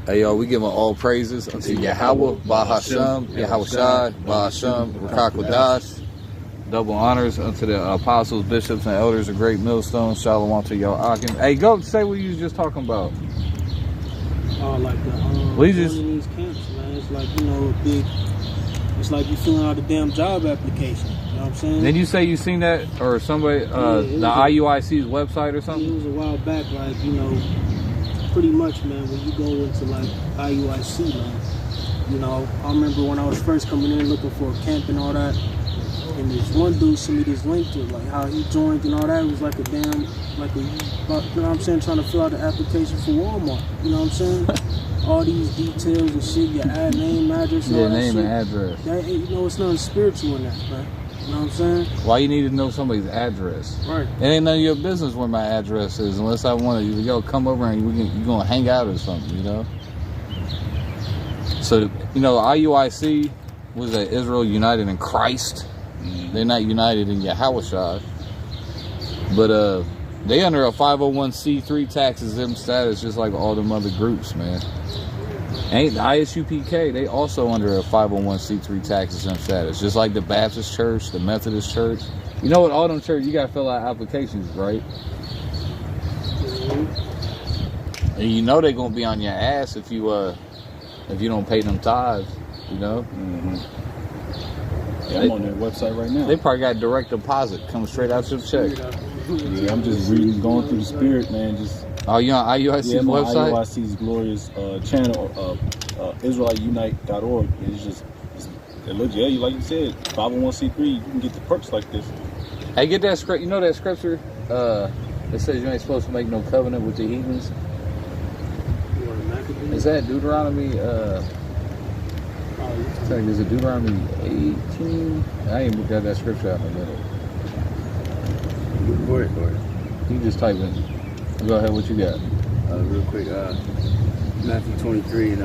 Hey, yo, we giving all praises unto Yahweh, Bahasham, Yahweh Shai, Bahasham, Rakakwadash. Double honors unto the apostles, bishops, and elders of Great Millstone. Shalom to y'all. Hey, go say what you was just talking about. Oh, like the we just in these camps, man. It's like, you know, it's like you filling out a damn job application. You know what I'm saying? Did you say you seen that or somebody the IUIC's website or something? It was a while back, like, you know, pretty much, man, when you go into like IUIC, man, you know, I remember when I was first coming in looking for a camp and all that, and this one dude sent me this link to like how he joined and all that. It was like a damn, like a, you know what I'm saying, trying to fill out the application for Walmart. You know what I'm saying? All these details and shit, your name, address, and all that name shit. and address. That, you know, it's nothing spiritual in that, man. You know what I'm saying? Why you need to know somebody's address? Right. It ain't none of your business where my address is unless I want to, yo, come over and you're going to hang out or something, you know? So, you know, IUIC was that Israel United in Christ. They're not united in Yahweh. But they under a 501c3 tax exempt status just like all them other groups, man. Ain't the ISUPK, they also under a 501c3 tax exempt status, just like the Baptist Church, the Methodist Church. You know what, all them churches, you gotta fill out applications, right? And you know they're gonna be on your ass if you don't pay them tithes, you know? Yeah, I'm on their website right now. They probably got direct deposit coming straight out your check. Yeah, I'm just reading, going through the spirit, man. Just you on IUIC's website? IUIC's glorious channel, IsraelUnite.org. It's just, it looks, yeah, like you said, 501c3. You can get the perks like this. Hey, get that script. You know that scripture that says you ain't supposed to make no covenant with the heathens? Is that Deuteronomy? Is it Deuteronomy 18? I ain't looked at that scripture out in a minute. Go ahead. You just type in. Go ahead, what you got? Real quick, Matthew 23 and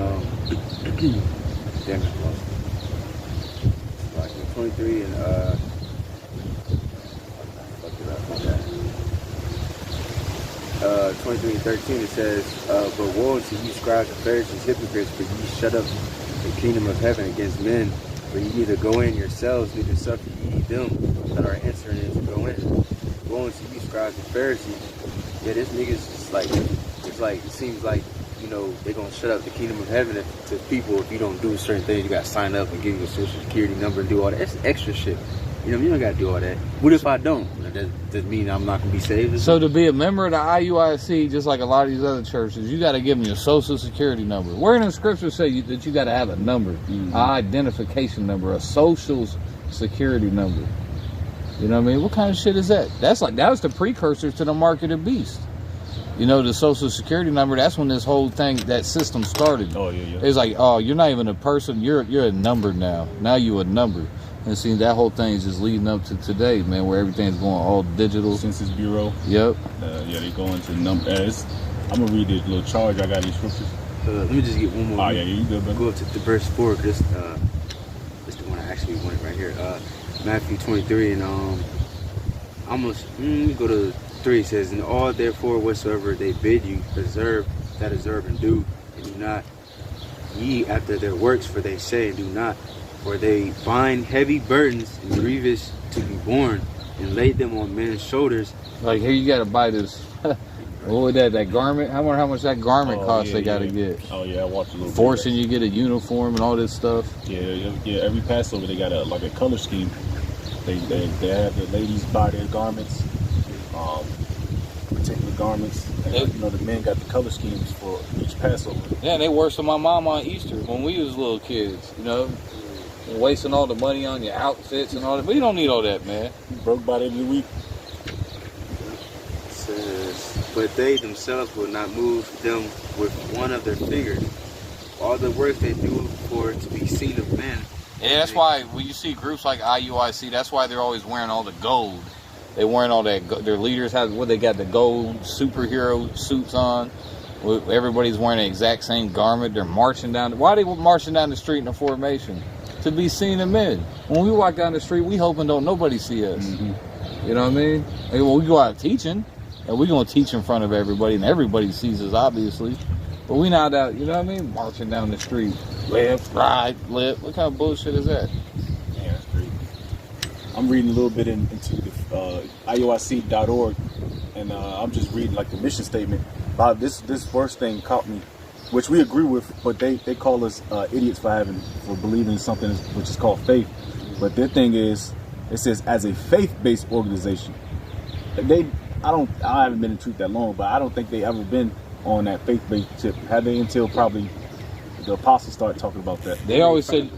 damn it, Matthew 23 and fucked it up, my bad. 23 and 13 it says, but woe unto you, scribes and Pharisees, hypocrites, for ye shut up the kingdom of heaven against men, for ye neither go in yourselves, neither suffer ye them that are entering in to go in. Woe unto you, scribes and Pharisees. Yeah, this nigga's just like, it's like, it seems like, you know, they're gonna shut up the kingdom of heaven to people if you don't do certain things. You gotta sign up and give you a social security number and do all that. That's extra shit. You know, you don't gotta do all that. What if I don't? Does that mean I'm not gonna be saved? So to be a member of the IUIC, just like a lot of these other churches, you gotta give them your social security number. Where in the scripture say that you gotta have a number, an identification number, a social security number? You know what I mean? What kind of shit is that? That was the precursor to the mark of the beast. You know, the social security number, that's when this whole thing, that system started. Oh, yeah. It's like, oh, you're not even a person, you're a number now. Now you a number. And see, that whole thing is just leading up to today, man, where everything's going all digital. Census Bureau. Yep. Yeah, they go into numbers. I'm going to read this little charge. I got these scriptures. Let me just get one more. Oh, yeah, you good, man. Go up to the verse 4, because this is the one I actually wanted right here. Matthew 23 and we go to 3. It says, and all therefore whatsoever they bid you observe and do, and do not ye after their works, for they say and do not, for they bind heavy burdens and grievous to be borne, and lay them on men's shoulders. Like, here you gotta buy this. What was that garment? I wonder how much that garment costs. They gotta get. Oh yeah, I watched a little. Forcing you get a uniform and all this stuff. Yeah. Every Passover they got a color scheme. They have the ladies buy their garments, particular garments. And, you know, the men got the color schemes for each Passover. Yeah, they worse than my mom on Easter when we was little kids. You know, wasting all the money on your outfits and all that. But you don't need all that, man. You broke by every week. It says, but they themselves will not move them with one of their fingers. All the work they do for to be seen of men. Yeah, that's why when you see groups like IUIC, that's why they're always wearing all the gold. They're wearing all that. Their leaders they got the gold superhero suits on. Everybody's wearing the exact same garment. They're marching down. Why are they marching down the street in a formation? To be seen of men. When we walk down the street, we hoping don't nobody see us. You know what I mean? And when we go out teaching, and we're gonna teach in front of everybody, and everybody sees us, obviously. But we not out, you know what I mean? Marching down the street. Left, right, left. What kind of bullshit is that? Yeah, that's great. I'm reading a little bit into the IOIC.org, and I'm just reading like the mission statement. This first thing caught me, which we agree with, but they call us idiots for believing in something which is called faith. But their thing is, it says as a faith-based organization. I haven't been in truth that long, but I don't think they ever been on that faith-based tip, have they? Until probably the apostles started talking about that. They always say,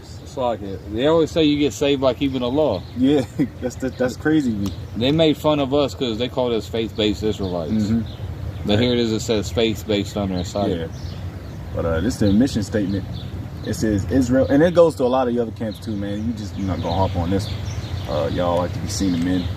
they always say you get saved by keeping the law. Yeah, that's crazy to me. They made fun of us because they called us faith-based Israelites. Mm-hmm. But here it is, it says faith-based on their site. Yeah. But this is their mission statement. It says Israel, and it goes to a lot of the other camps too, man. You're not gonna hop on this. Y'all like to be seen in men.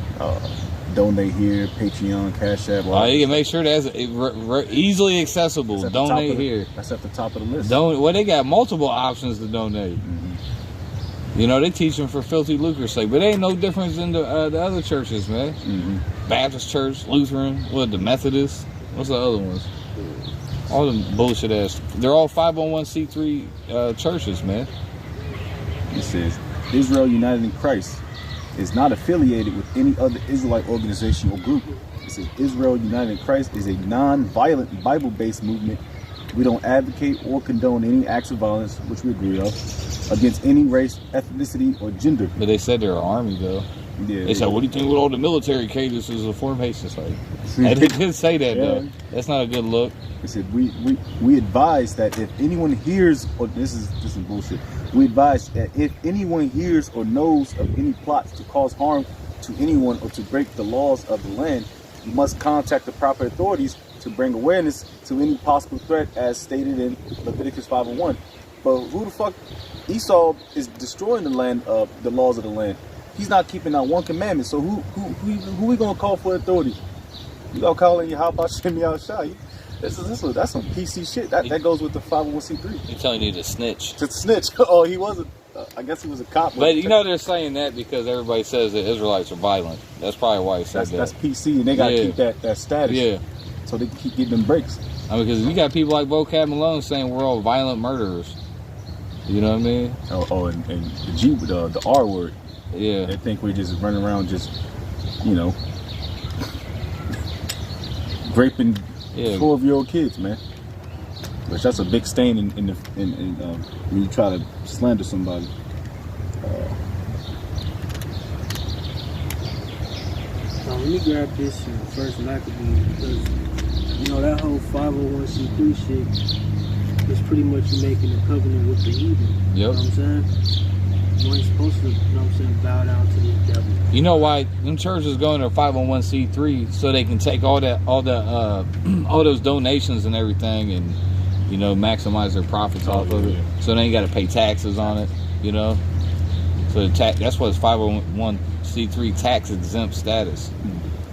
Donate here, Patreon, Cash App. You can make sure that's easily accessible. Donate here. That's at the top of the list. They got multiple options to donate. Mm-hmm. You know, they teach them for filthy lucre's sake, but they ain't no difference in the other churches, man. Mm-hmm. Baptist Church, Lutheran, the Methodist. What's the other ones? All them bullshit ass. They're all 501c3 churches, man. It says Israel United in Christ is not affiliated with any other Israelite organization or group. It says Israel United in Christ is a non-violent Bible-based movement. We don't advocate or condone any acts of violence, which we agree of, against any race, ethnicity, or gender. But they said they're an army, though. Yeah, they said, what do you think with all the military cadences of formation site? And they did say that, though. That's not a good look. They said, we advise that if anyone hears, or this is bullshit. We advise that if anyone hears or knows of any plots to cause harm to anyone or to break the laws of the land, you must contact the proper authorities to bring awareness to any possible threat as stated in Leviticus 5:1. But who the fuck? Esau is destroying the land, the laws of the land. He's not keeping out one commandment. So who we gonna call for authority? You gonna call in your how about Shimmy out Shai? That's some PC shit. That goes with the 501c3. He's telling you to snitch. To snitch. Oh, he wasn't. I guess he was a cop. But you know they're saying that because everybody says that Israelites are violent. That's probably why he said that. That's PC, and they gotta keep that status. Yeah. So they can keep getting them breaks. I mean, because you got people like Vocab Malone saying we're all violent murderers. You know what I mean? And the G, the R word. Yeah. They think we just running around just, raping 12-year-old kids, man. Which that's a big stain in when you try to slander somebody. Now let me grab this first Maccabees because that whole 501c3 shit is pretty much you making a covenant with the heathen. Yep. You know what I'm saying? You ain't supposed to, bow down to the devil. You know why them churches go into 501c3 so they can take all those donations and everything and maximize their profits off of it. So they ain't got to pay taxes on it. So that's why it's 501c3 tax exempt status.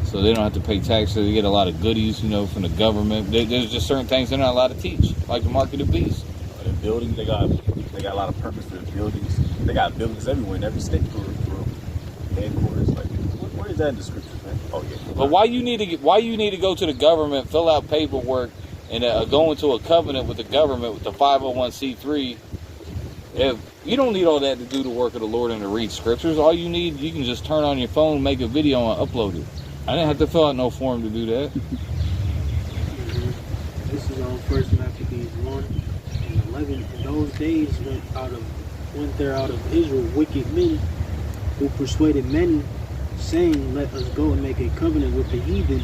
So they don't have to pay taxes. They get a lot of goodies, from the government. There's just certain things they're not allowed to teach, like the mark of the beast. The buildings, they got a lot of purpose for the buildings. They got buildings everywhere in every state for headquarters. Like, where is that in the scriptures, man? Oh yeah. But why you need to go to the government, fill out paperwork, and go into a covenant with the government with the 501c3? If you don't need all that to do the work of the Lord and to read scriptures, all you need, you can just turn on your phone, make a video, and upload it. I didn't have to fill out no form to do that. This is on First Maccabees 1 and 11. In those days went there out of Israel wicked men who persuaded many, saying, "Let us go and make a covenant with the heathen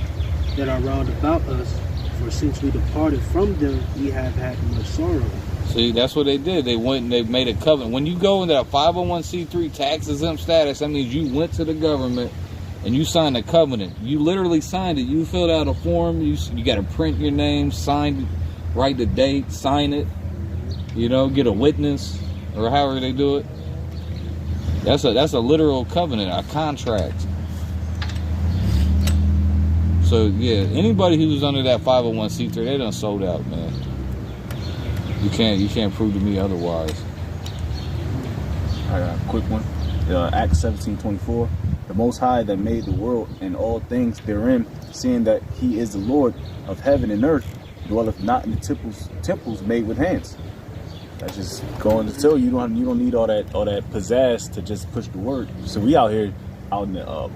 that are round about us. For since we departed from them, we have had much sorrow." See, that's what they did. They went and they made a covenant. When you go into that 501c3 tax exempt status, that means you went to the government and you signed a covenant. You literally signed it. You filled out a form. You got to print your name, sign it, write the date, sign it. Get a witness or however they do it. That's a literal covenant, a contract. So yeah, anybody who's under that 501c3, they done sold out, man. You can't prove to me otherwise. I got a quick one. Acts 17:24. The Most High that made the world and all things therein, seeing that He is the Lord of heaven and earth, dwelleth not in the temples made with hands. That's just going to tell you, you don't need all that pizzazz to just push the word. So we out here out in the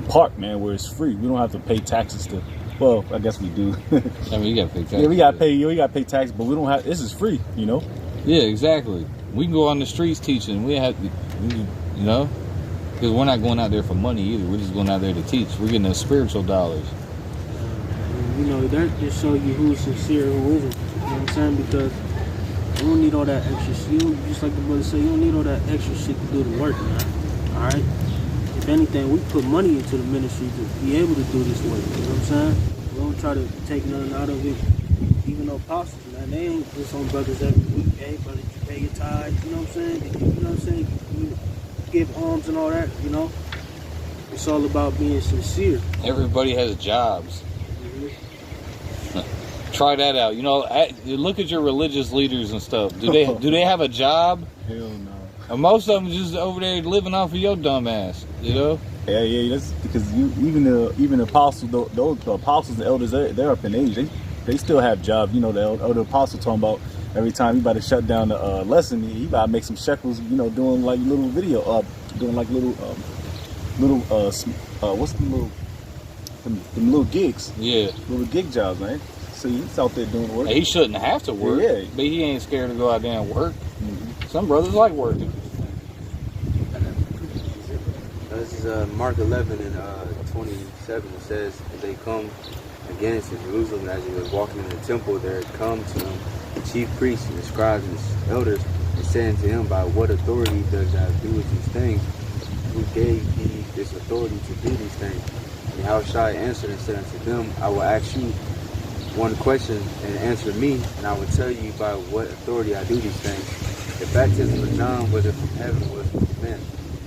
park, man, where it's free. We don't have to pay taxes to. Well, I guess we do. I mean, you gotta pay taxes. Yeah, we gotta pay taxes, but we don't have. This is free, you know. Yeah, exactly. We can go on the streets teaching. We have to, you know, because we're not going out there for money either. We're just going out there to teach. We're getting those spiritual dollars. You know, that just show you who's sincere and who isn't. You know what I'm saying? Because you don't need all that extra shit. Just like the brother said, you don't need all that extra shit to do the work, man. All right? If anything, we put money into the ministry to be able to do this work. You know what I'm saying? We don't try to take nothing out of it. Even though apostles, man, they ain't just on brothers every week. Hey, brother, you pay your tithe. You know what I'm saying? You know what I'm saying? You give alms and all that, you know? It's all about being sincere. Everybody has jobs. Try that out. You know, look at your religious leaders and stuff. Do they have a job? Hell no. And most of them just over there living off of your dumb ass. You know? Yeah. That's because even the apostles, the apostles and elders, they're up in age. They still have jobs. You know, the elder apostle talking about every time you about to shut down the lesson, he about to make some shekels. You know, doing like little video, doing like little what's the little gigs? Yeah, little gig jobs, man. So he's out there doing work. He shouldn't have to work, yeah. But he ain't scared to go out there and work. Some brothers like working. This is Mark 11 and 27. It says, "As they come again into Jerusalem, as he was walking in the temple, there had come to him the chief priests and the scribes and the elders, and saying to him, By what authority does thou do these things? Who gave thee this authority to do these things? And Yahushua answered and said unto them, I will ask you one question and answer me, and I will tell you by what authority I do these things. The baptism of John, whether from heaven or from men,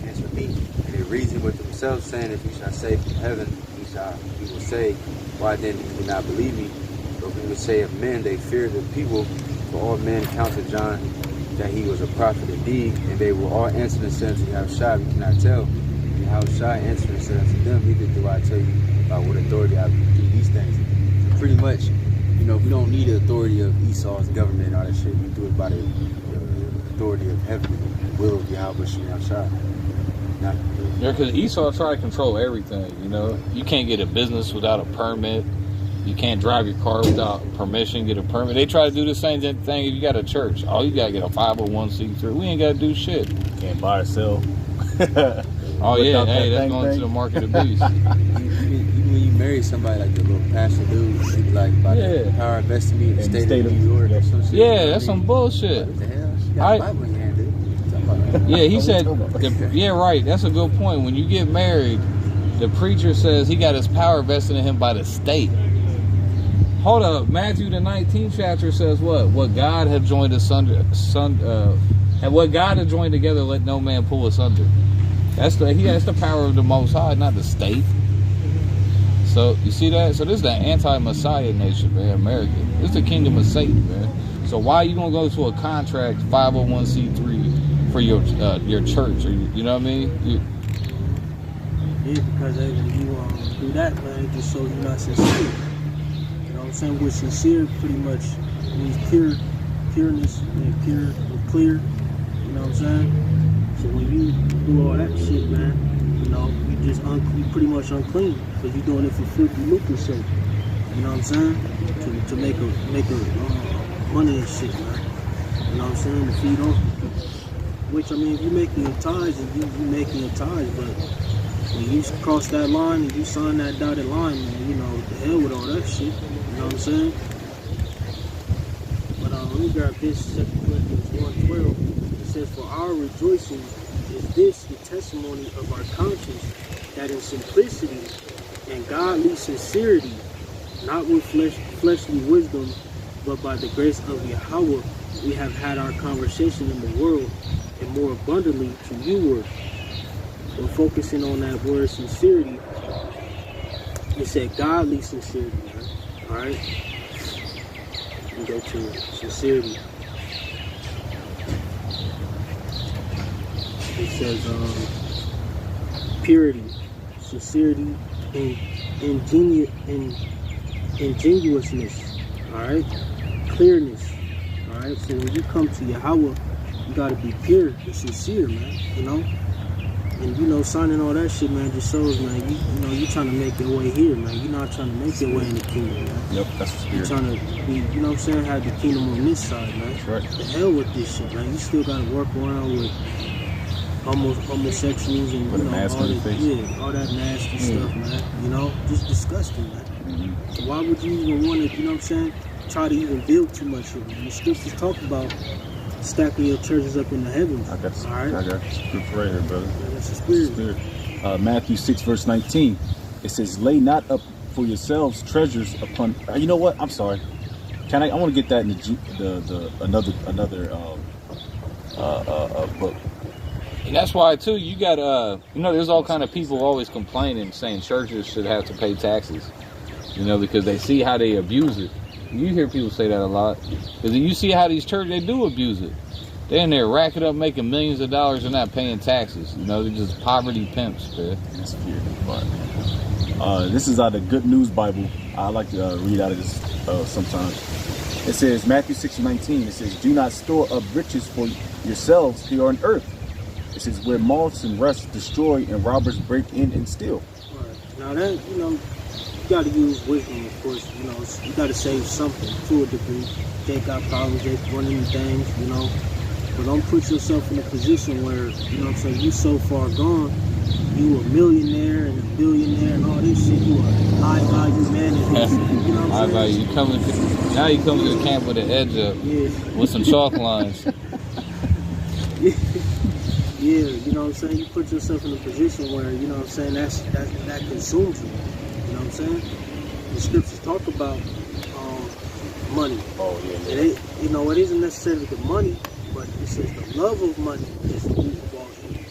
answer me. And they reasoned with themselves, saying, If we shall say from heaven, we will say, Why then do you not believe me? But if we would say of men, they fear the people, for all men counted John that he was a prophet indeed. And they will all answer and said to Yahushua, We cannot tell. And Yahushua answered and said unto them, Neither do I tell you by what authority I do these things. So pretty much, you know, we don't need the authority of Esau's government and all that shit. We do it by the authority of heaven, the will of Yahweh Yahushua. Yeah, because Esau tried to control everything, you know. You can't get a business without a permit. You can't drive your car without permission, get a permit. They try to do the same thing if you got a church. Oh, you got to get a 501c3. We ain't got to do shit. Can't buy or sell. Oh, yeah. Hey, that's going to the mark of the beast. Even when you marry somebody like the little pastor dude, they be like, by the power invested me in the state of New York or some shit. Yeah, that's some bullshit. What the hell? She got a Bible in your hand, dude. Yeah, he said, yeah, right. That's a good point. When you get married, the preacher says he got his power vested in him by the state. Hold up. Matthew the 19th chapter says what? What God had joined and what God had joined together, let no man pull asunder. That's the power of the Most High, not the state. So you see that? So this is the anti-Messiah nation, man. America. This is the kingdom of Satan, man. So why are you gonna go to a contract 501c3 for your church? Or you know what I mean? Yeah, because when you do that, man, it just shows you're not sincere. You know what I'm saying? We're sincere pretty much means pureness, and pure and clear. You know what I'm saying? So when you do all that shit, man, you know, you pretty much unclean because you're doing it for filthy lucre's sake. You know what I'm saying? To make money and shit, man. You know what I'm saying? To feed on. Which I mean, if you're making your tithes, and you making your tithes, but when you cross that line and you sign that dotted line, man, you know, the hell with all that shit. You know what I'm saying? But let me grab this 2 Corinthians 1:12. It says, For our rejoicing is this the testimony of our conscience, that in simplicity and godly sincerity, not with fleshly wisdom, but by the grace of Yahweh, we have had our conversation in the world, and more abundantly to you. We're focusing on that word sincerity. It said godly sincerity, man. Alright? We go to sincerity. It says purity, sincerity, ingenuousness, all right, clearness, all right. So when you come to Yahweh, you gotta be pure and sincere, man. You know, and you know, signing all that shit, man, just shows, man. You know, you trying to make your way here, man. You're not trying to make your way in the kingdom, man. Yep, that's the spirit. You're trying to be, you know what I'm saying, have the kingdom on this side, man. That's right. The hell with this shit, man. You still gotta work around with homosexuals and With you a know mask all on your that, face. yeah, all that nasty stuff, man. You know, just disgusting, man. Mm-hmm. So why would you even want to, you know what I'm saying, try to even build too much of it? The scriptures talk about stacking your churches up in the heavens. I got all right? I got scripture right here, brother. Yeah, that's the spirit. Matthew 6 verse 19. It says, "Lay not up for yourselves treasures upon." You know what? I'm sorry. Can I want to get that in another book. And that's why too, you got you know, there's all kind of people always complaining, saying churches should have to pay taxes. You know, because they see how they abuse it. You hear people say that a lot. Because you see how these churches, they do abuse it. They're in there racking up, making millions of dollars and not paying taxes. You know, they're just poverty pimps, man. That's weird. But this is out of the Good News Bible. I like to read out of this sometimes. It says, Matthew 6:19. It says, "Do not store up riches for yourselves here on earth." It says, "Where moths and rust destroy and robbers break in and steal." Right. Now that, you know, you got to use wisdom, of course. You know, you got to save something to a degree. They got problems, they running the things, you know. But don't put yourself in a position where, you know what I'm saying, you so far gone, you a millionaire and a billionaire and all this shit, you a high value man and this shit, you know what I'm saying? You come to the camp with an edge up, with some chalk lines. Yeah, you know what I'm saying? You put yourself in a position where, you know what I'm saying, that consumes you. You know what I'm saying? The scriptures talk about money. Oh, yeah. And you know, it isn't necessarily the money, but it says the love of money is the root of all evil.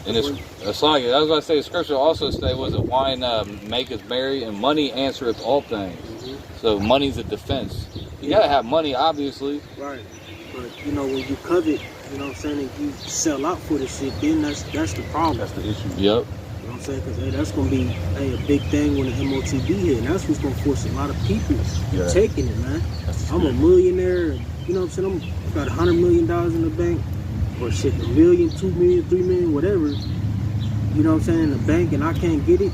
And it's like, I was going to say, the scripture also say, was it wine maketh merry, and money answereth all things. Mm-hmm. So money's a defense. You got to have money, obviously. Right. But, you know, when you covet, you know what I'm saying, and you sell out for this shit, then that's the problem. That's the issue. Yep. You know what I'm saying? Because that's going to be a big thing when the MOTB hit. And that's what's going to force a lot of people taking it, man. I'm a millionaire. You know what I'm saying? I got $100 million in the bank. Or shit, $1 million, $2 million, $3 million, whatever. You know what I'm saying? In the bank and I can't get it.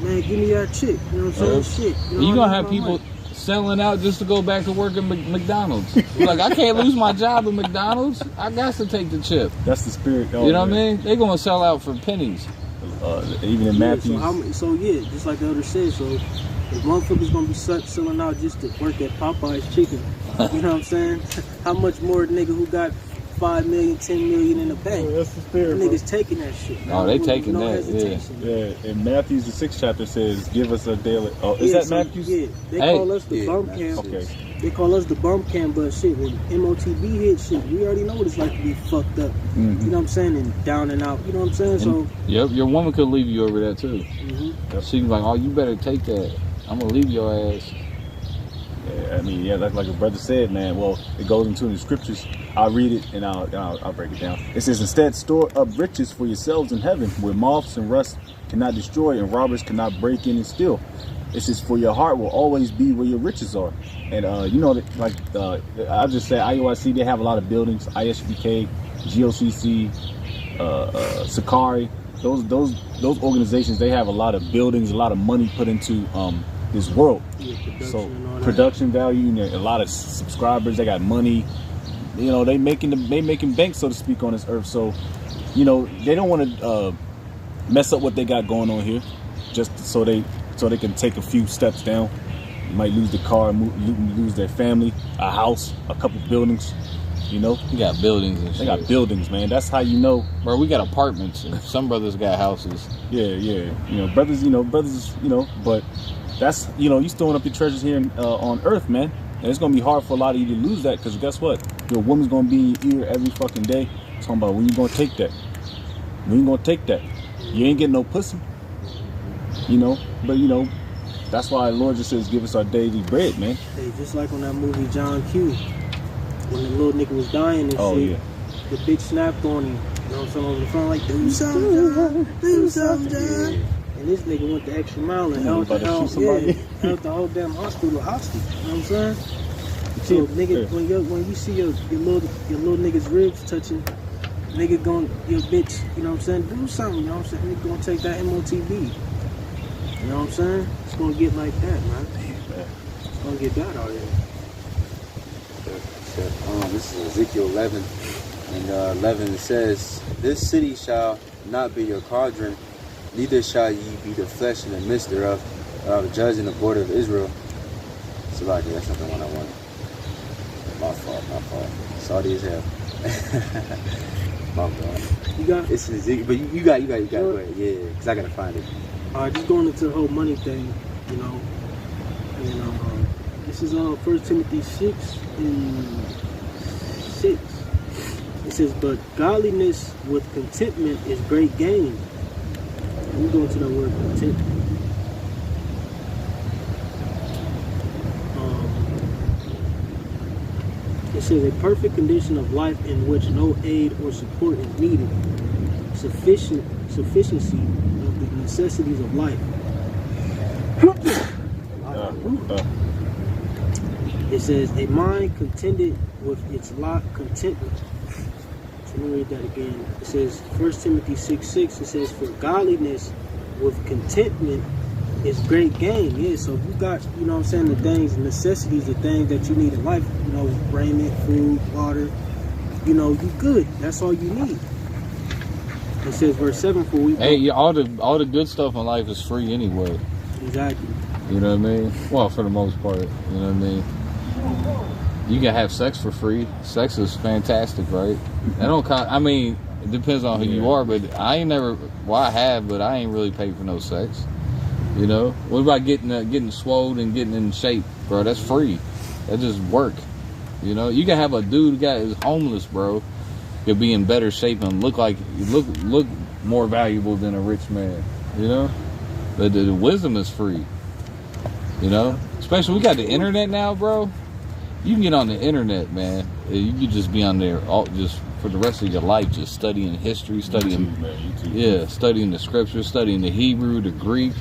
Man, give me that shit. You know what I'm saying? Shit. You know you're going to have people selling out just to go back to work at McDonald's. Like, I can't lose my job at McDonald's. I got to take the chip. That's the spirit. You know what I mean? They're going to sell out for pennies. Even in Matthew. So just like the elder said, so if motherfuckers going to be selling out just to work at Popeye's chicken, you know what I'm saying? How much more nigga who got 5 million, 10 million in the bank? That's the spirit, niggas taking that shit. Oh, they taking no that, hesitation. Yeah. In Matthew's the 6th chapter says, "Give us a daily." Oh, is that Matthew's? Yeah, they call us the bump camp. Okay. They call us the bump camp, but shit, when MOTB hit shit, we already know what it's like to be fucked up. Mm-hmm. You know what I'm saying? And down and out. You know what I'm saying? So. Yep, your woman could leave you over there too. Mm-hmm. She was like, "Oh, you better take that. I'm gonna leave your ass." Yeah, I mean, yeah, like a brother said, man. Well, it goes into the scriptures. I'll read it and I'll break it down. It says, "Instead, store up riches for yourselves in heaven, where moths and rust cannot destroy and robbers cannot break in and steal." It says, "For your heart will always be where your riches are." And you know, like I just said, IUIC, they have a lot of buildings. ISBK, GOCC, Sakari. Those organizations, they have a lot of buildings, a lot of money put into this world. Yeah, so production value, and a lot of subscribers. They got money. You know, they making bank, so to speak, on this earth. So, you know, they don't want to mess up what they got going on here, just so they can take a few steps down. You might lose the car, lose their family, a house, a couple buildings. You know, you got buildings and shit. They got buildings, man. That's how you know. Bro, we got apartments. And some brothers got houses. Yeah. You know, brothers. But that's, you know, you storing up your treasures here on earth, man. And it's gonna be hard for a lot of you to lose that, because guess what? Your woman's gonna be in your ear every fucking day talking about when you gonna take that. When you gonna take that? You ain't getting no pussy. You know, but you know, that's why the Lord just says, "Give us our daily bread," man. Hey, just like on that movie John Q, when the little nigga was dying and shit, the bitch snapped on him. You know what I'm saying? Over the phone, like, "Do something, John. Do something, John." And And this nigga went the extra mile and held about to shoot somebody. held the whole damn hospital hostage. You know what I'm saying? So nigga, when you see your little nigga's ribs touching, nigga going your bitch, you know what I'm saying? Do something, you know what I'm saying? Nigga gonna take that MOTB. You know what I'm saying? It's gonna get like that, man. It's gonna get that out here. This is Ezekiel 11, and 11 it says, "This city shall not be your cauldron, neither shall ye be the flesh in the midst thereof, the judge in the border of Israel." So like, that's not the one I wanted. My fault. Salty as hell. My bad. You got It's Ezekiel, but you got. Go ahead. Yeah, because I gotta find it. just going into the whole money thing, you know, and this is 1 Timothy 6 and 6. It says, "But godliness with contentment is great gain." Let me go into that word contentment. It says, "A perfect condition of life in which no aid or support is needed, sufficiency of the necessities of life." It says, "A mind contented with its lot contentment." So let me read that again. It says, 1 Timothy 6:6. It says, "For godliness with contentment is great gain." Yeah, so if you got, you know what I'm saying, the things, necessities, the things that you need in life, you know, raiment, food, water, you know, you good. That's all you need. It says, verse 7, "For we..." Hey, all the good stuff in life is free anyway. Exactly. You know what I mean? Well, for the most part, you know what I mean? You can have sex for free. Sex is fantastic, right? That don't cost, I mean, it depends on who you are, but I ain't never, well, I have, but I ain't really paid for no sex. You know? What about getting swole and getting in shape, bro? That's free. That just work. You know? You can have a dude that is homeless, bro. He'll be in better shape and look more valuable than a rich man. You know? But the wisdom is free. You know? Especially, we got the internet now, bro. You can get on the internet, man. You can just be on there just for the rest of your life, just studying history, studying the scriptures, studying the Hebrew, the Greek.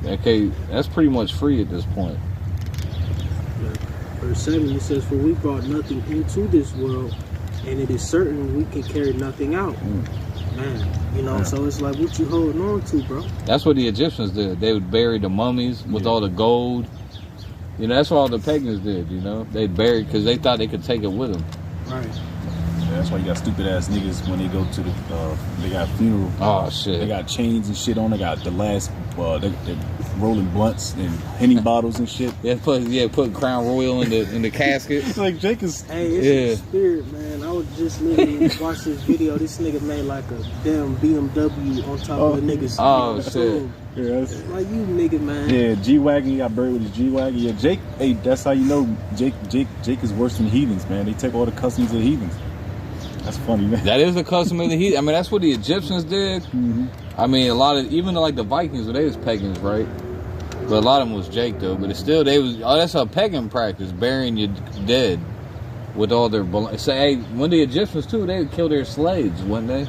Okay, that's pretty much free at this point. Verse 7, it says, "For we brought nothing into this world, and it is certain we can carry nothing out." Man, you know, so it's like, what you holding on to, bro? That's what the Egyptians did. They would bury the mummies with all the gold. You know, that's what all the pagans did, you know? They buried because they thought they could take it with them. Right. Yeah, that's why you got stupid ass niggas when they go to the, they got funeral. Oh, shit. They got chains and shit on. They got the last, they rolling blunts and Henny bottles and shit. Put Crown Royal in the casket. It's like Jake is. Hey, it's a spirit, man. I was just literally watching this video. This nigga made like a damn BMW on top of the niggas. Oh, shit. Yeah, like you nigga, man. Yeah, G-Wagon, he got buried with his G-Wagon. Yeah, Jake, hey, that's how you know Jake is worse than heathens, man. They take all the customs of heathens. That's funny, man. That is the custom of the heathen. I mean, that's what the Egyptians did. Mm-hmm. I mean, a lot of, even like the Vikings, they was pagans, right? But a lot of them was Jake, though. But it's still, that's a pagan practice, burying your dead with all their, say, hey, when the Egyptians, too, they would kill their slaves, wouldn't they?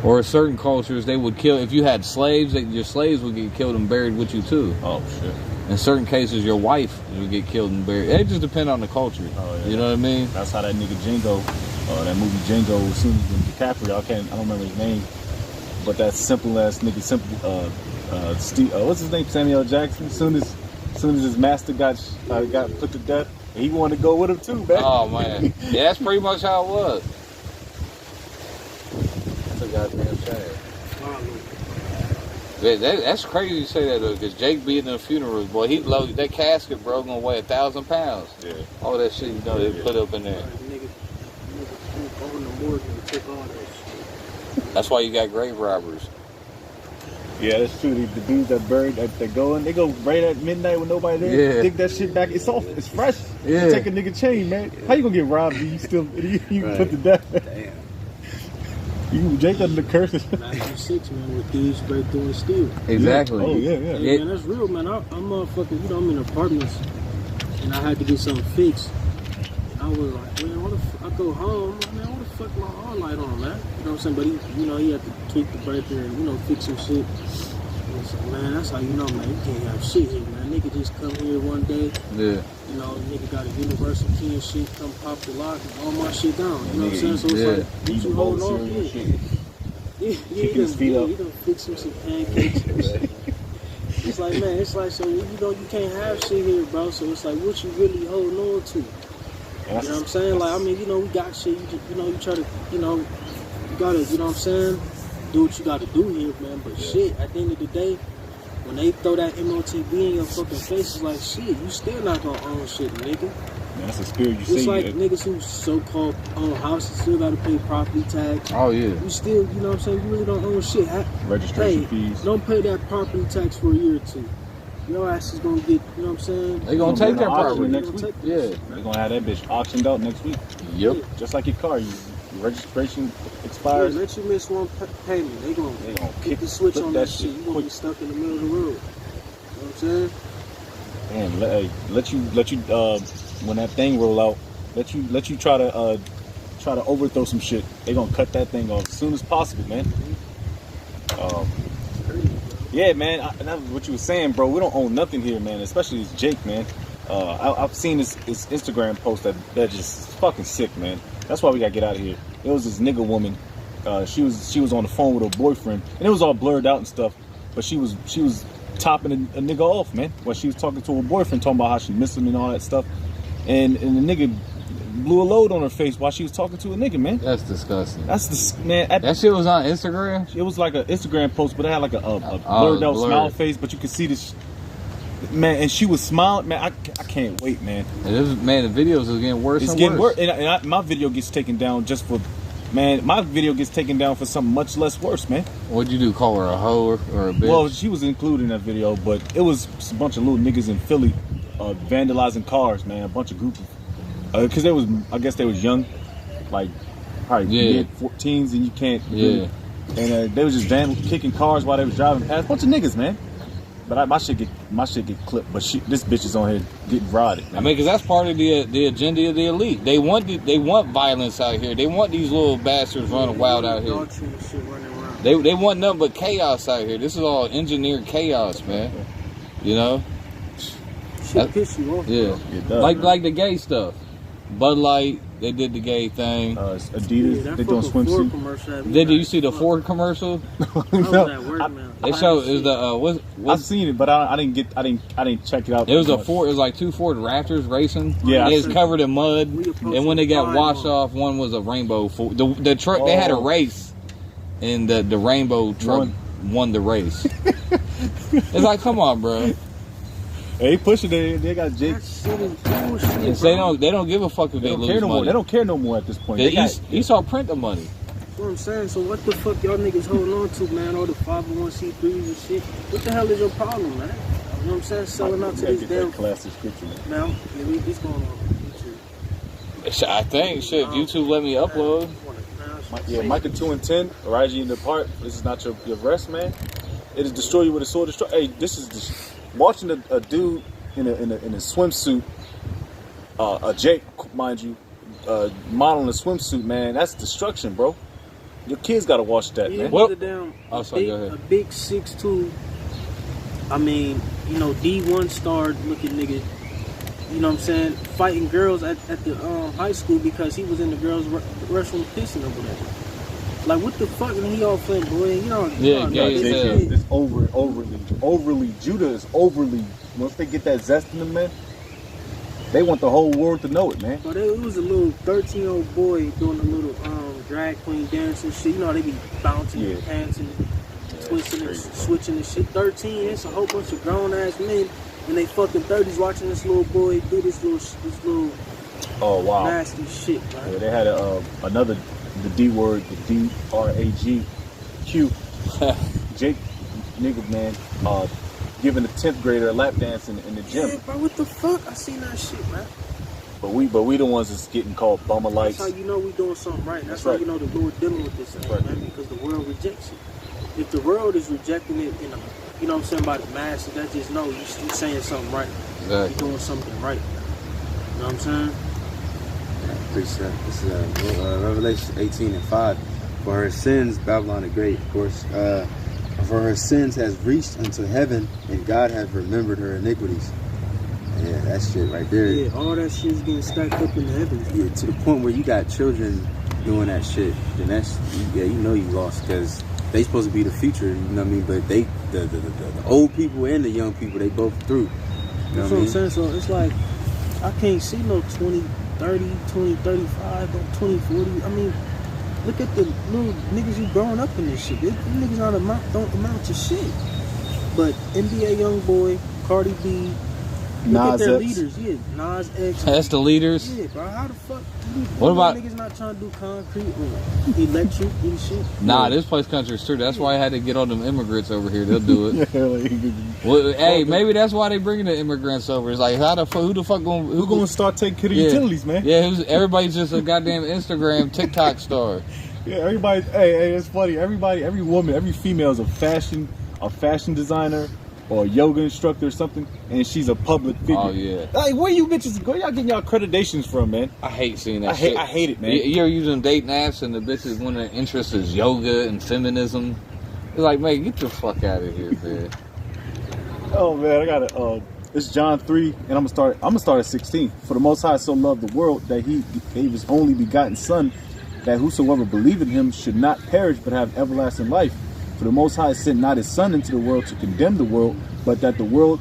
Or certain cultures, they would kill, if you had slaves, your slaves would get killed and buried with you, too. Oh, shit. In certain cases, your wife would get killed and buried. It just depends on the culture. Oh, yeah. You know what I mean? That's how that nigga Django, that movie Django, as soon as DiCaprio, I don't remember his name, but that simple ass nigga, Steve, what's his name, Samuel Jackson. As soon as his master got put to death, he wanted to go with him too, man. Oh man, yeah, that's pretty much how it was. That's a goddamn shame. That's crazy you say that though, because Jake being in the funeral, boy, he loaded that casket, bro, gonna weigh 1,000 pounds. Yeah. All that shit, you know, they put up in there. That's why you got grave robbers. Yeah, that's true. The dudes that buried, they go right at midnight when nobody there. Yeah. Dig that shit back. It's off. It's fresh. Yeah. You take a nigga chain, man. How you gonna get robbed if you still right. Put to death? Damn. You Jake under the curses. 96, man, with thieves break through and steal. Exactly. Oh yeah. Yeah, man, that's real, man. I'm motherfucking, you know, I'm in apartments and I had to get something fixed. I was like, man, I go home, man, what the fuck my hall light on, man? You know what I'm saying? But he had to tweak the breaker and, you know, fix some shit. So, man, that's how you know, man, you can't have shit here, man. Nigga just come here one day. Yeah. You know, nigga got a universal key and shit, come pop the lock and all my shit down. You know what I'm saying? So it's like, Eat you a bowl hold of on, cereal and shit. you gonna fix him some pancakes and shit. It's like, man, it's like, so, you know, you can't have shit here, bro. So it's like, what you really holding on to? You know what I'm saying? Like, I mean, you know, we got shit. You know, you try to, you know, you gotta, you know what I'm saying? Do what you gotta do here, man. But shit, at the end of the day, when they throw that MOTB in your fucking face, it's like, shit, you still not gonna own shit, nigga. Man, that's the spirit you see. It's like niggas who so-called own houses still gotta pay property tax. Oh yeah. You still, you know what I'm saying? You really don't own shit. Registration fees. Don't pay that property tax for a year or two. Your ass is gonna get, you know what I'm saying? They gonna take their property next week. Yeah. They're gonna have that bitch auctioned out next week. Yep. Just like your car, your registration Yeah, expires. let you miss one payment. They gonna kick the switch flip on that shit. You gonna be stuck in the middle of the road. You know what I'm saying? And let you when that thing roll out, let you try to overthrow some shit. They gonna cut that thing off as soon as possible, man. Yeah, man. That's what you were saying, bro. We don't own nothing here, man. Especially this Jake, man. I've seen his Instagram post that just fucking sick, man. That's why we gotta get out of here. It was this nigga woman. She was on the phone with her boyfriend, and it was all blurred out and stuff. But she was topping a nigga off, man. While she was talking to her boyfriend, talking about how she missed him and all that stuff. And the nigga blew a load on her face while she was talking to a nigga, man. That's disgusting. Man. That shit was on Instagram? It was like an Instagram post, but it had like a blurred out smile face, but you could see this. Man, and she was smiling. Man, I can't wait, man. And the videos is getting worse. It's getting worse. And my video gets taken down just for, man, my video gets taken down for something much less worse, man. What'd you do, call her a hoe or a bitch? Well, she was included in that video, but it was a bunch of little niggas in Philly vandalizing cars, man. A bunch of group of, because I guess they was young, like probably mid-14s, and you can't. Yeah. And they was just kicking cars while they was driving past. Bunch of niggas, man. But my shit get clipped. But this bitch is on here getting rotted, man. I mean, because that's part of the agenda of the elite. They want violence out here. They want these little bastards running wild out here. They want nothing but chaos out here. This is all engineered chaos, man. You know. Shit piss you off. Yeah. It does, like the gay stuff. Bud Light, they did the gay thing. Adidas, they doing swimsuit. Did you see the Ford commercial? They showed is the I've seen it, but I didn't check it out. It was it was like two Ford Raptors racing. Yeah, it was covered in mud, and when they got washed off, one was a rainbow Ford. The truck they had a race, and the rainbow truck won the race. It's like, come on, bro. They pushing it. They got Jake. They don't give a fuck if they lose money. They don't care no more at this point. He saw print the money. That's what I'm saying. So what the fuck y'all niggas holding on to, man? All the 501c3s and shit. What the hell is your problem, man? You know what I'm saying? Selling out to this damn classic scripture. Now, it's going on YouTube. I think shit. If YouTube let me upload. Yeah, Micah 2 and 10. Arise ye in the part. This is not your rest, man. It is destroy you with a sword. Destroy. Hey, this is watching a dude in a swimsuit. A Jake, mind you, modeling a swimsuit, man. That's destruction, bro. Your kids gotta watch that, man. What? Go ahead. A big 6'2". I mean, you know, D1 star looking nigga. You know what I'm saying? Fighting girls at the high school because he was in the girls' restroom pissing or whatever. Like, what the fuck? And he all flamboyant, you know? It's overly. Judah is overly. Once they get that zest in them, man, they want the whole world to know it, man. But it was a little 13-year-old boy doing a little drag queen dance and shit. You know how they be bouncing their pants and twisting and switching and shit. 13, it's a whole bunch of grown ass men in they fucking 30s watching this little boy do this little nasty shit, man. Yeah, they had the D word, the D-R-A-G-Q. Jake, nigga, man, giving a 10th grader a lap dance in the gym. Yeah, bro, what the fuck? I seen that shit, man. But we the ones that's getting called bummer lights. That's how you know we doing something right. That's how you know the Lord dealing with this thing, man, because the world rejects it. If the world is rejecting it, you know what I'm saying, by the masses, that just know you're saying something right. Exactly. You're doing something right. You know what I'm saying? Precept. This is Revelation 18:5. For her sins, Babylon the Great, of course, For her sins has reached unto heaven, and God has remembered her iniquities. Yeah, that shit right there. Yeah, all that shit's getting stacked up in the heavens. Yeah, to the point where you got children doing that shit. Then that's, yeah, you know you lost, because they supposed to be the future, you know what I mean? But they, the old people and the young people, they both through. You know That's what I'm saying. So it's like, I can't see no 2030, 2035, no 2040. I mean, look at the little niggas who growing up in this shit. Them niggas don't amount to shit. But NBA YoungBoy, Cardi B, look at their leaders. Yeah, Nas X. That's the leaders. Yeah, bro. How the fuck? What about niggas not trying to do concrete or electric and shit? Nah, this place country is true. That's why I had to get all them immigrants over here. They'll do it. Yeah, like, Well, hey, maybe that's why they bringing the immigrants over. It's like, who the fuck going? who gonna start taking care of the utilities, man? Yeah, everybody's just a goddamn Instagram, TikTok star. Yeah, everybody. Hey, it's funny. Everybody, every woman, every female is a fashion designer or a yoga instructor or something, and she's a public figure. Oh yeah. Like, where you bitches? Where y'all getting y'all accreditations from, man? I hate seeing that shit. I hate it, man. You're using dating apps and the bitches, one of their interests is yoga and feminism. It's like, man, get the fuck out of here, man. Oh man, I gotta. It's John 3, and I'm gonna start at 16. For the Most High so loved the world that He gave His only begotten Son, that whosoever believeth in Him should not perish but have everlasting life. For the Most High sent not His Son into the world to condemn the world, but that the world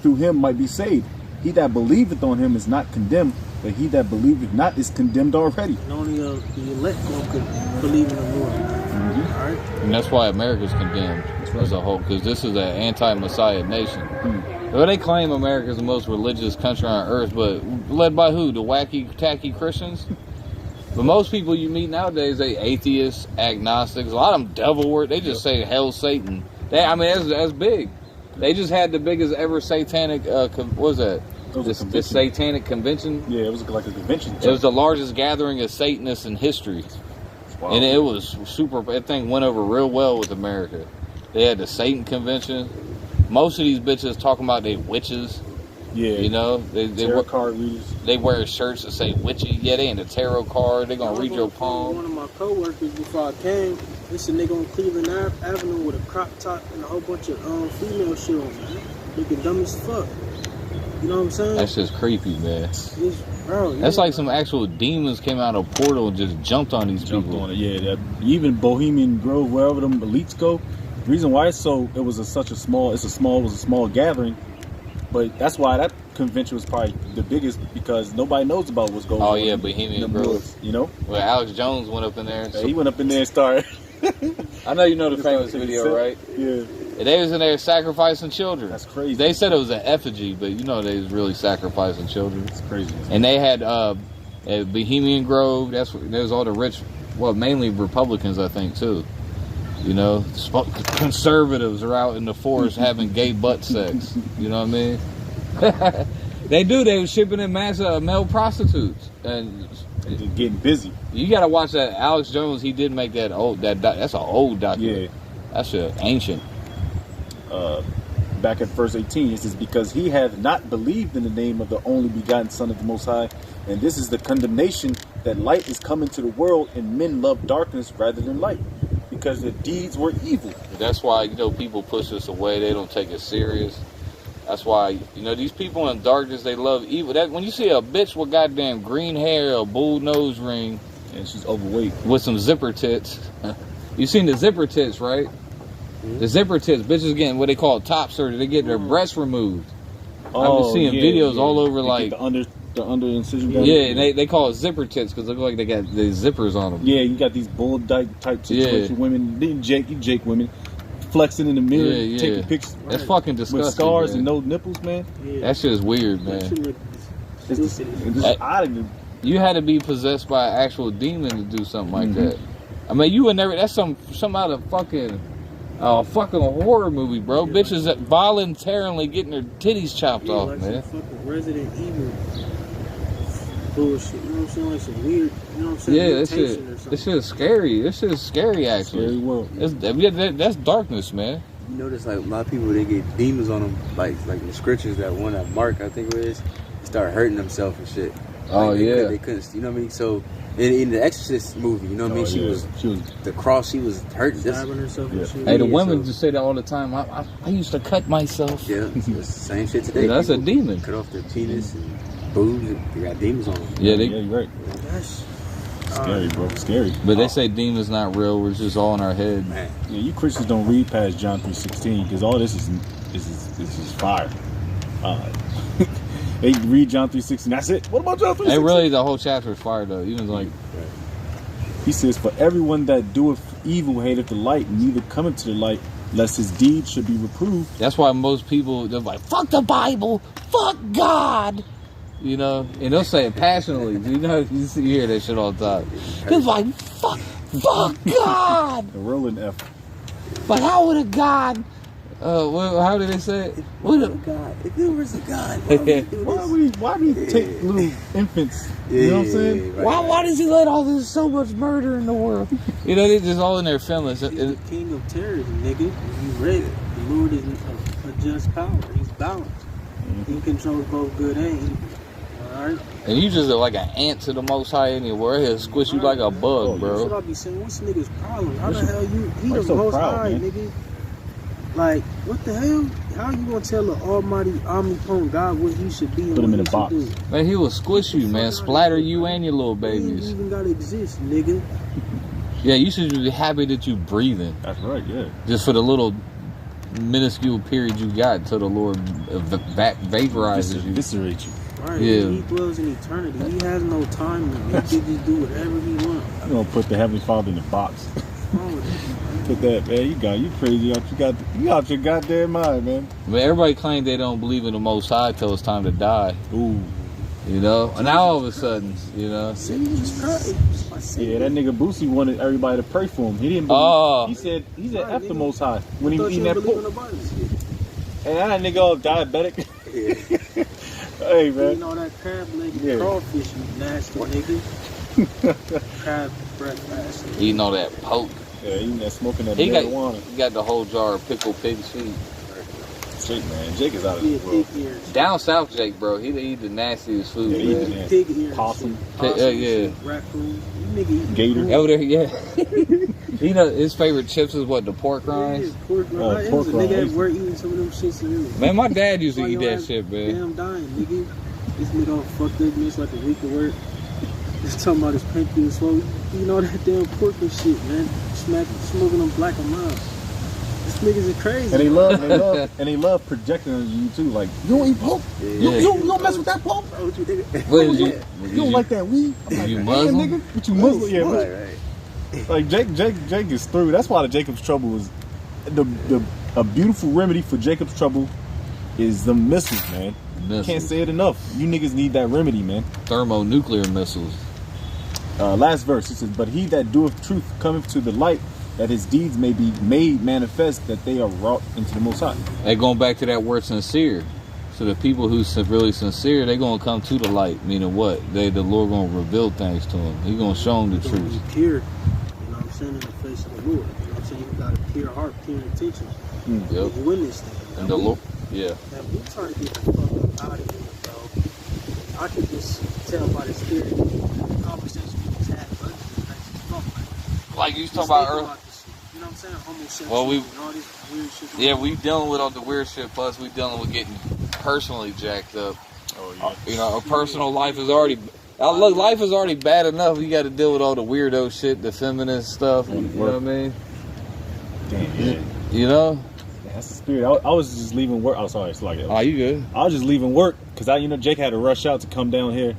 through Him might be saved. He that believeth on Him is not condemned, but he that believeth not is condemned already. And only the elect could believe in the Lord. Mm-hmm. All right? And that's why America's condemned as a whole, because this is an anti-Messiah nation. Mm-hmm. Well, they claim America's the most religious country on earth, but led by who? The wacky, tacky Christians? But most people you meet nowadays, they atheists, agnostics. A lot of them devil work. They just say hell, Satan. That's big. They just had the biggest ever satanic. What was that? This satanic convention. Yeah, it was like a convention. It was the largest gathering of Satanists in history, wow. And it was super. That thing went over real well with America. They had the Satan convention. Most of these bitches talking about they witches. Yeah, you know, they tarot card readers. They wear shirts that say witchy. Yeah, they in the tarot card. They gonna read your palm. One of my coworkers before I came, this a nigga on Cleveland Avenue with a crop top and a whole bunch of female shit on, man. Looking dumb as fuck. You know what I'm saying? That's just creepy, man. Bro, that's like some actual demons came out of a portal and just jumped on these people. On it, yeah. Even Bohemian Grove, wherever them elites go. The reason why it's a small gathering. But that's why that convention was probably the biggest, because nobody knows about what's going on. Oh yeah, Bohemian Grove. You know? Well, Alex Jones went up in there. He went up in there and started. I know you know the famous video, right? Yeah. And they was in there sacrificing children. That's crazy. They said it was an effigy, but you know they was really sacrificing children. It's crazy. And they had at Bohemian Grove. There's all the rich, well, mainly Republicans, I think, too. You know, conservatives are out in the forest having gay butt sex. You know what I mean? They do. They were shipping in mass male prostitutes, and getting busy. You got to watch that. Alex Jones, he did make that old. That's an old document. Yeah, that's ancient. Back at verse 18, it says, "Because he hath not believed in the name of the only begotten Son of the Most High, and this is the condemnation, that light is come into the world, and men love darkness rather than light, because the deeds were evil." That's why, you know, people push us away. They don't take it serious. That's why, you know, these people in darkness, they love evil. That when you see a bitch with goddamn green hair, a bull nose ring, and she's overweight with some zipper tits. You seen the zipper tits, right? The zipper tits, bitches getting what they call top surgery. They get their breasts removed. I've been seeing videos all over, like the under incision. Yeah, they call it zipper tits because they look like they got the zippers on them. Yeah, you got these bull type situation women, Jake women, flexing in the mirror, taking pictures. That's fucking disgusting. With scars, man. And no nipples, man. Yeah. That shit is weird, man. You had to be possessed by an actual demon to do something like that. I mean, you would never. That's some out of fucking horror movie, bro. Bitches that voluntarily getting their titties chopped off, like man. Some fucking Resident Evil bullshit. You know what I'm saying? Like some weird. You know what I'm saying? Yeah, this shit is scary. This shit is scary, actually. Scary world. That's darkness, man. You notice, like, a lot of people, they get demons on them, like the scriptures that one that Mark, I think it is, start hurting themselves and shit. Oh, yeah. They couldn't, you know what I mean? So in the Exorcist movie, you know what I mean? She was the cross. She was hurting. Stabbing herself and shit. Hey, the women just say that all the time. I used to cut myself. Yeah, it's the same shit today. Yeah, that's a People demon. Cut off their penis and boobs. And they got demons on them. Yeah, you're right. That's Scary, bro. Scary. But they say demons not real. We're just all in our head. Man. Yeah, you Christians don't read past John 3:16 because all this is fire. They read John 3:16. That's it. What about John 3:16? Hey, really, the whole chapter is fire though. Even like, he says, "For everyone that doeth evil hateth the light, and neither cometh to the light, lest his deeds should be reproved." that's why most people they're like, "Fuck the Bible, fuck God," you know, and they'll say it passionately. You know, you hear that shit all the time. They're like, "Fuck God." The rolling F. But how would a God? How did they say it? God, if there was a God, why would he do this? Why would he take little infants? You know what I'm saying? Right. Why does he let all this so much murder in the world? You know, they just all in their feelings. He's the king of terrorism, nigga. You read it. The Lord is a just power. He's balanced. He controls both good and evil. Alright? And you just like an ant to the Most High anywhere. He'll squish you like a bug, That's what bro. I be saying. What's nigga's problem? How the hell he the so Most proud, High, man? nigga? Like, what the hell? How you gonna tell the almighty, omnipotent God what he should be and Put him what in he a box. should do? Man, he will squish you, man. Splatter you and your little He ain't babies. even gotta exist, nigga. Yeah, you should be happy that you breathing. That's right. Yeah. Just for the little minuscule period you got until the Lord vaporizes you. Eviscerate you. Right? Yeah. He dwells in eternity. He has no time limit. He can just do whatever he wants. I'm gonna put the Heavenly Father in the box. What's wrong with that? Put that, man. You crazy. You out your goddamn mind, man. But everybody claims they don't believe in the Most High till it's time to die. Ooh. You know? And now all of a sudden, you know? Jesus Christ. Yeah, that nigga Boosie wanted everybody to pray for him. He didn't believe. Oh. He said Right, F the nigga. Most High when he Thought was you eating that didn't believe in pork. the Bible. And that nigga all diabetic. Hey, You man. know that crab leg Yeah. crawfish, you nasty nigga. Crab breakfast. Eating all that poke. Yeah, eating that, smoking that He marijuana. got the whole jar of pickled pig's feet. Jake, man. Jake is out of Yeah, this world. pig ears. Down south, Jake, bro, he eat the nastiest food, Yeah, he eat man. the Pig ears. Possum. Yeah. Raccoon. You nigga eat Gator. food. Over there, yeah. You know, his favorite chips is what, the pork Yeah, rinds? pork rind. Oh, It pork was a nigga rinds. at work eating some of them shits in there. Man, my dad used to Why eat your that ass shit, man. Damn dying, nigga. This nigga all fucked up, missed like a week of work. Just talking about his pancreas swollen. You know that damn pork and shit, man. Smoking them black and mild. These niggas are crazy. And they love projecting on you too. Like, you don't eat pork? Yeah. You don't mess with that pork? What you think? What is You don't like that weed? I'm like, you "Damn, Muslim?" nigga. But you Muslim? Yeah. Right. Like Jake is through. That's why the Jacob's trouble is a beautiful remedy for Jacob's trouble is the missiles, man. Missiles. Can't say it enough. You niggas need that remedy, man. Thermonuclear missiles. Last verse, it says, "But he that doeth truth cometh to the light, that his deeds may be made manifest, that they are wrought into the Most High." Hey, going back to that word sincere. So the people who's really sincere, they're going to come to the light. Meaning what? The Lord going to reveal things to them. He going to show them the You're gonna truth. be pure, you know what I'm saying, in the face of the Lord. You know what I'm saying? You got a pure heart, pure intentions. Yep. You win this thing. And the Lord, yeah. Now, we trying to get the fuck up out of here, bro. I could just tell by the spirit the conversation we just had, but Like you was talking about earlier. You know what I'm saying? Homosexual Well, and all this weird shit. Yeah, we dealing with all the weird shit. Plus, we dealing with getting personally jacked up. Oh yeah. You know, our personal life is already. Look, life is already bad enough. You got to deal with all the weirdo shit, the feminist stuff. You know what I mean? Damn, yeah. You know? Yeah, that's the spirit. I was just leaving work. Oh, sorry, it's like Oh, you good? I was just leaving work because Jake had to rush out to come down here,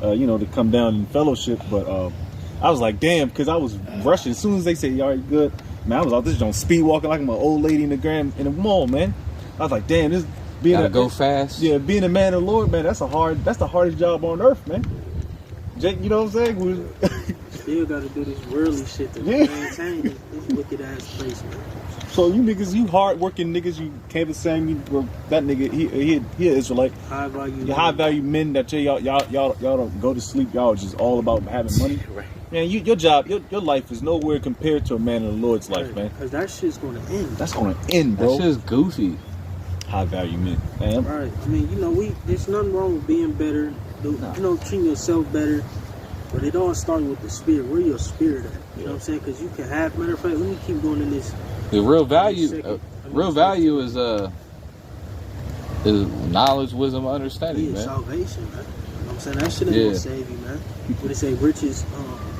to come down in fellowship. But I was like, damn, because I was rushing. As soon as they said, "Y'all good," man, I was out this joint speed walking like I'm an old lady in the mall, man. I was like, damn, this being Gotta go fast. Yeah, being a man of the Lord, man, that's the hardest job on earth, man. Jake, you know what I'm saying? Still got to do this worldly shit to Yeah. maintain this wicked ass place, man. So you niggas, you hard working niggas, you can't be saying that nigga, he an Israelite. High value. The high value men that y'all don't go to sleep. Y'all just all about having money. Right. Man, your job, your life is nowhere compared to a man of the Lord's life, man. Because that shit's going to end. That's gonna end, That bro. shit's goofy. High value men, man. Right. I mean, there's nothing wrong with being better treating yourself better. But it all starts with the spirit. Where your spirit at? You know what I'm saying? Because you can have. Matter of fact, let me keep going in this. The real value, is knowledge, wisdom, understanding, man. Salvation, man. You know what I'm saying? That shit ain't gonna save you, man. What they say, riches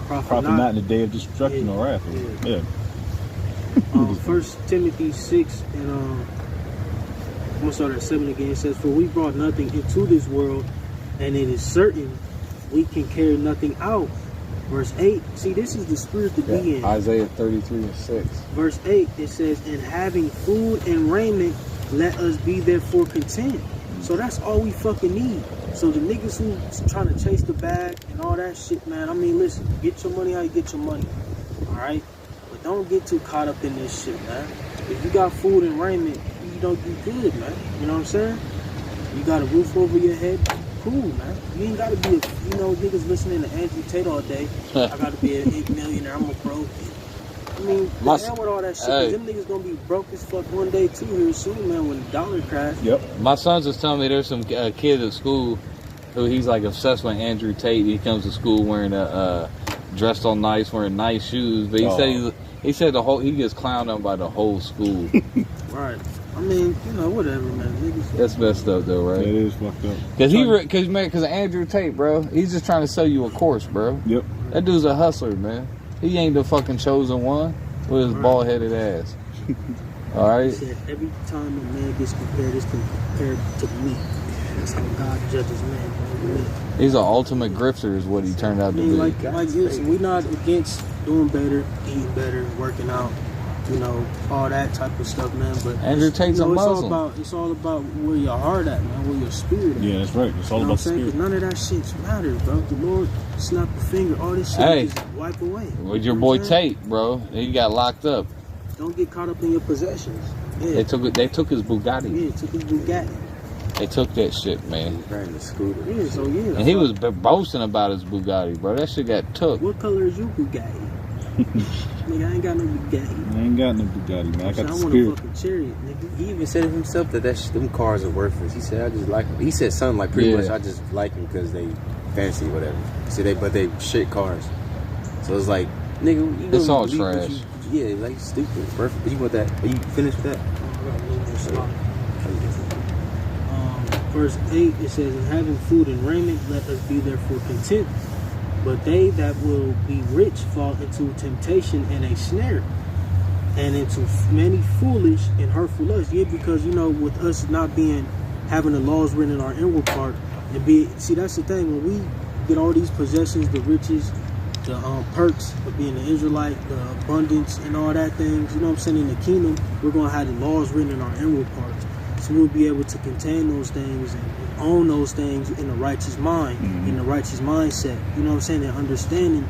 profit not in the day of destruction or wrath. Yeah. 1 Timothy 6 and I'm gonna start at 7 again. It says, "For we brought nothing into this world, and it is certain we can carry nothing out." Verse 8. See, this is the spirit to be in. Isaiah 33:6. Verse 8. It says, "And having food and raiment, let us be therefore content." So that's all we fucking need. So the niggas who's trying to chase the bag and all that shit, man. I mean, listen, get your money how you get your money. All right. Don't get too caught up in this shit, man. If you got food and raiment, you don't do good, man. You know what I'm saying? You got a roof over your head, cool, man. You ain't gotta be niggas listening to Andrew Tate all day. I gotta be an 8 millionaire, I'm a broke. I mean, the hell with all that shit, 'cause them niggas gonna be broke as fuck one day too here soon, man, when the dollar crash. Yep. My son's just telling me there's some kid at school who he's like obsessed with Andrew Tate. He comes to school wearing dressed all nice, wearing nice shoes, but he said he gets clowned on by the whole school. Right. I mean, whatever, man. Niggas. That's messed up, though, right? It is fucked up. Because Andrew Tate, bro, he's just trying to sell you a course, bro. Yep. That dude's a hustler, man. He ain't the fucking chosen one with his bald-headed ass. All right. He said every time a man gets compared, it's compared to me. That's how God judges man. He's an ultimate grifter, is what he turned out to be. Like this, we not against doing better, eating better, working out, all that type of stuff, man. But Andrew Tate's a Muslim. It's all about where your heart at, man, where your spirit at. Yeah, that's right. It's all about spirit. None of that shit matters, bro. The Lord snap a finger, all this shit just wipe away. With your boy Tate, bro, he got locked up. Don't get caught up in your possessions. Yeah. They took his Bugatti. Yeah, took his Bugatti. They took that shit, man. Riding the scooter. Yeah, so yeah. And he was boasting about his Bugatti, bro. That shit got took. What color is your Bugatti? Nigga, I ain't got no Bugatti. I ain't got no Bugatti, man. I got the spirit. I want a fucking chariot, nigga. He even said it himself that them cars are worthless. He said, I just like them. He said something like pretty much, I just like them because they fancy, whatever. See, but they shit cars. So it's like, nigga, it's all trash. Like stupid. Perfect. You want that? Are you finished with that? Verse 8, it says, "And having food and raiment, let us be therefore content. But they that will be rich fall into temptation and a snare, and into many foolish and hurtful lusts." Yeah, because with us not having the laws written in our inward part, see, that's the thing. When we get all these possessions, the riches, the perks of being an Israelite, the abundance and all that things, what I'm saying, in the kingdom, we're gonna have the laws written in our inward parts. So we'll be able to contain those things and own those things in a righteous mind, in a righteous mindset. You know what I'm saying? And understanding,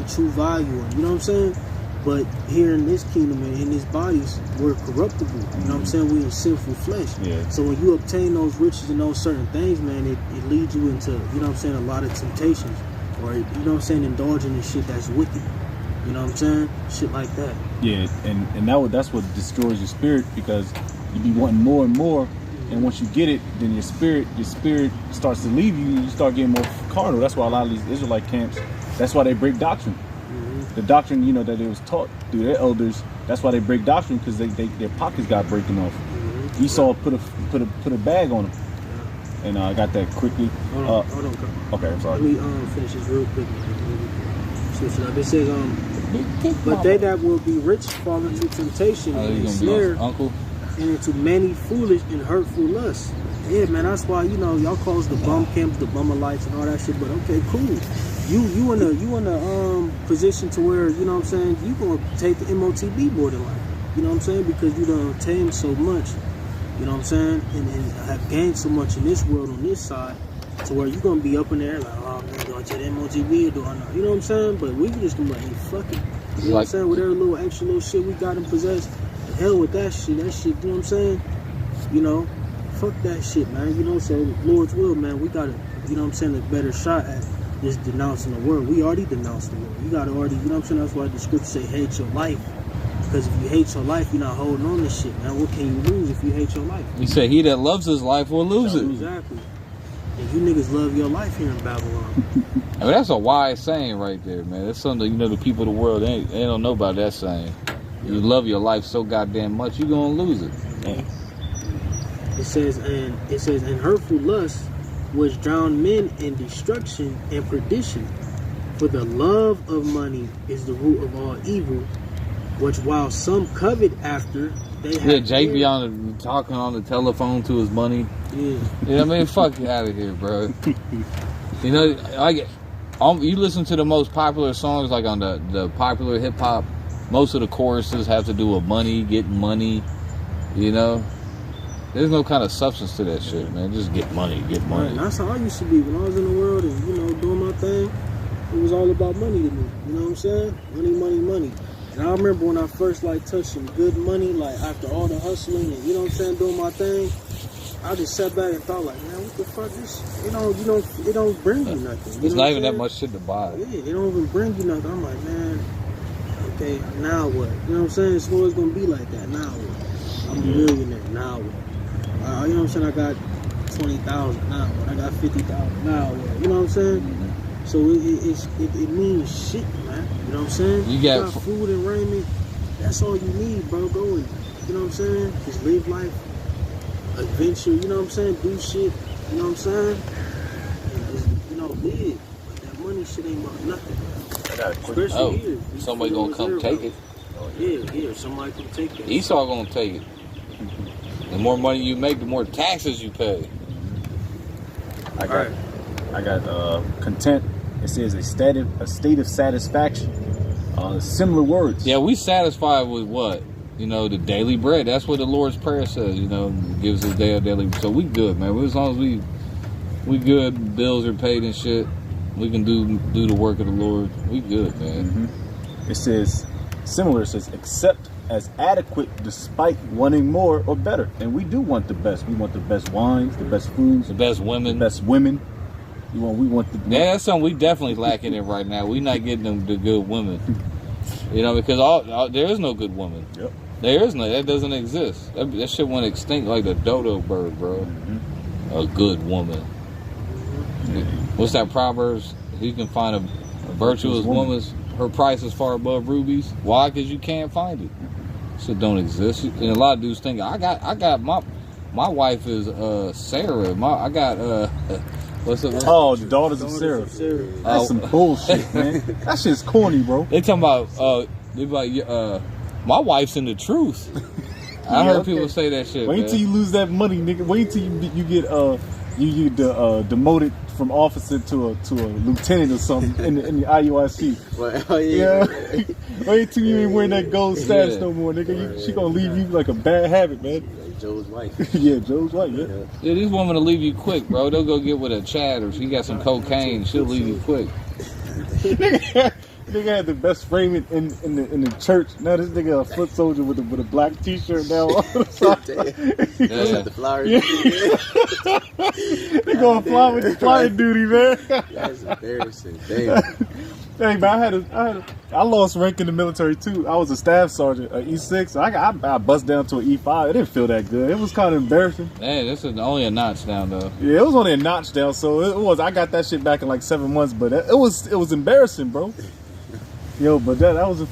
true value. You know what I'm saying? But here in this kingdom and in these bodies, we're corruptible. You know what I'm saying? We're in sinful flesh. Yeah. So when you obtain those riches and those certain things, man, it leads you into, a lot of temptations. Or, indulging in shit that's wicked. You know what I'm saying? Shit like that. Yeah, and that's what destroys your spirit, because you be wanting more and more, and once you get it, then your spirit starts to leave you, and you start getting more carnal. That's why a lot of these Israelite camps, that's why they break doctrine. The doctrine, that it was taught through their elders, that's why they break doctrine, because their pockets got breaking off. Esau put a bag on them. And I got that quickly. Hold on. Okay, I'm sorry. Let me finish this real quick. Switch it up. It says, but they that will be rich fall into temptation and snare, and into many foolish and hurtful lusts. Yeah, man, that's why y'all call us the bum camps, the bumalites, and all that shit. But okay, cool. You in a position to where you gonna take the MOTB more than likely. You know what I'm saying? Because you done tamed so much. You know what I'm saying? And have gained so much in this world on this side, to where you're going to be up in there like, oh man, do I take MOTB or do I not? You know what I'm saying? But we just going to be like, hey, fuck it. You know what I'm saying? Whatever little extra little shit we got and possess, the hell with that shit. That shit, you know what I'm saying? Fuck that shit, man. So Lord's will, man, we got to, a better shot at just denouncing the world. We already denounced the world. You got to already, that's why the scripture say hate your life. Because if you hate your life, you're not holding on to shit, man. What can you lose if you hate your life? He said, he that loves his life will lose it. Exactly. And you niggas love your life here in Babylon. I mean, that's a wise saying right there, man. That's something, you know, the people of the world, they don't know about that saying. You love your life so goddamn much, you gonna lose it. Damn. It says, and hurtful lust which drown men in destruction and perdition. For the love of money is the root of all evil, which while some covet after, they have. Yeah, Jake be talking on the telephone to his money. Yeah. You know what I mean? Fuck you out of here, bro. You know, like, you listen to the most popular songs, like on the popular hip hop, most of the choruses have to do with money, getting money, you know? There's no kind of substance to that shit, man. Just get money, get money. Right, that's how I used to be when I was in the world and, you know, doing my thing. It was all about money to me. You know what I'm saying? Money, money, money. And I remember when I first, like, touched some good money, like, after all the hustling and, you know what I'm saying, doing my thing, I just sat back and thought, like, man, what the fuck? This, it don't bring you nothing. There's not even that much shit to buy. Yeah, it don't even bring you nothing. I'm like, man, okay, now what? You know what I'm saying? It's always going to be like that. Now what? I'm a millionaire. Now what? You know what I'm saying? I got 20,000 now. What? I got 50,000 now. What? You know what I'm saying? Mm-hmm. So it means shit, man. You know what I'm saying? You got food and raiment. That's all you need, bro. Go and, you know what I'm saying? Just live life, adventure. You know what I'm saying? Do shit. You know what I'm saying? And just, you know, live. But that money shit ain't about nothing. I got a quick. Especially here. Somebody gonna come take it. Yeah, somebody can take it. Esau gonna take it. The more money you make, the more taxes you pay. I got content. It says a state of satisfaction. Similar words. Yeah, we satisfied with what? You know, the daily bread. That's what the Lord's Prayer says, you know, gives us daily. So we good, man. As long as we good, bills are paid and shit, we can do the work of the Lord. We good, man. Mm-hmm. It says, similar, it says, accept as adequate despite wanting more or better. And we do want the best. We want the best wines, the best foods, the best women. The best women. We want the yeah, that's something we definitely lacking in right now. We not getting them the good women. You know, because there is no good woman. Yep. There is no. That doesn't exist. That shit went extinct like the dodo bird, bro. Mm-hmm. A good woman. Mm-hmm. What's that Proverbs? You can find a virtuous woman. Her price is far above rubies. Why? Because you can't find it. Shit don't exist. And a lot of dudes think I got my wife is Sarah. I got what's up? Oh, the daughters of Sarah. That's some bullshit, man. That shit's corny, bro. They talking about they like my wife's in the truth. I heard people say that shit. Wait till you lose that money, nigga. Wait till you get demoted from officer to a lieutenant or something in the IUIC. Well, oh, yeah. Wait till you ain't wearing that gold stash no more, nigga. She gonna leave you like a bad habit, man. Like Joe's wife. Yeah, Joe's wife. Yeah. Yeah, these women will leave you quick, bro. They'll go get with a Chad or she got some cocaine. She'll leave you quick. Nigga had the best framing in the church. Now this nigga a foot soldier with a black t-shirt now. Yeah. The flowers. Yeah. They gonna fly with the flying duty, man. That's embarrassing. Damn. Hey, man, I lost rank in the military too. I was a staff sergeant, an E6. I bust down to an E5. It didn't feel that good. It was kind of embarrassing. Man, this is only a notch down though. Yeah, it was only a notch down, so it was. I got that shit back in like 7 months, but it was embarrassing, bro. Yo, but that was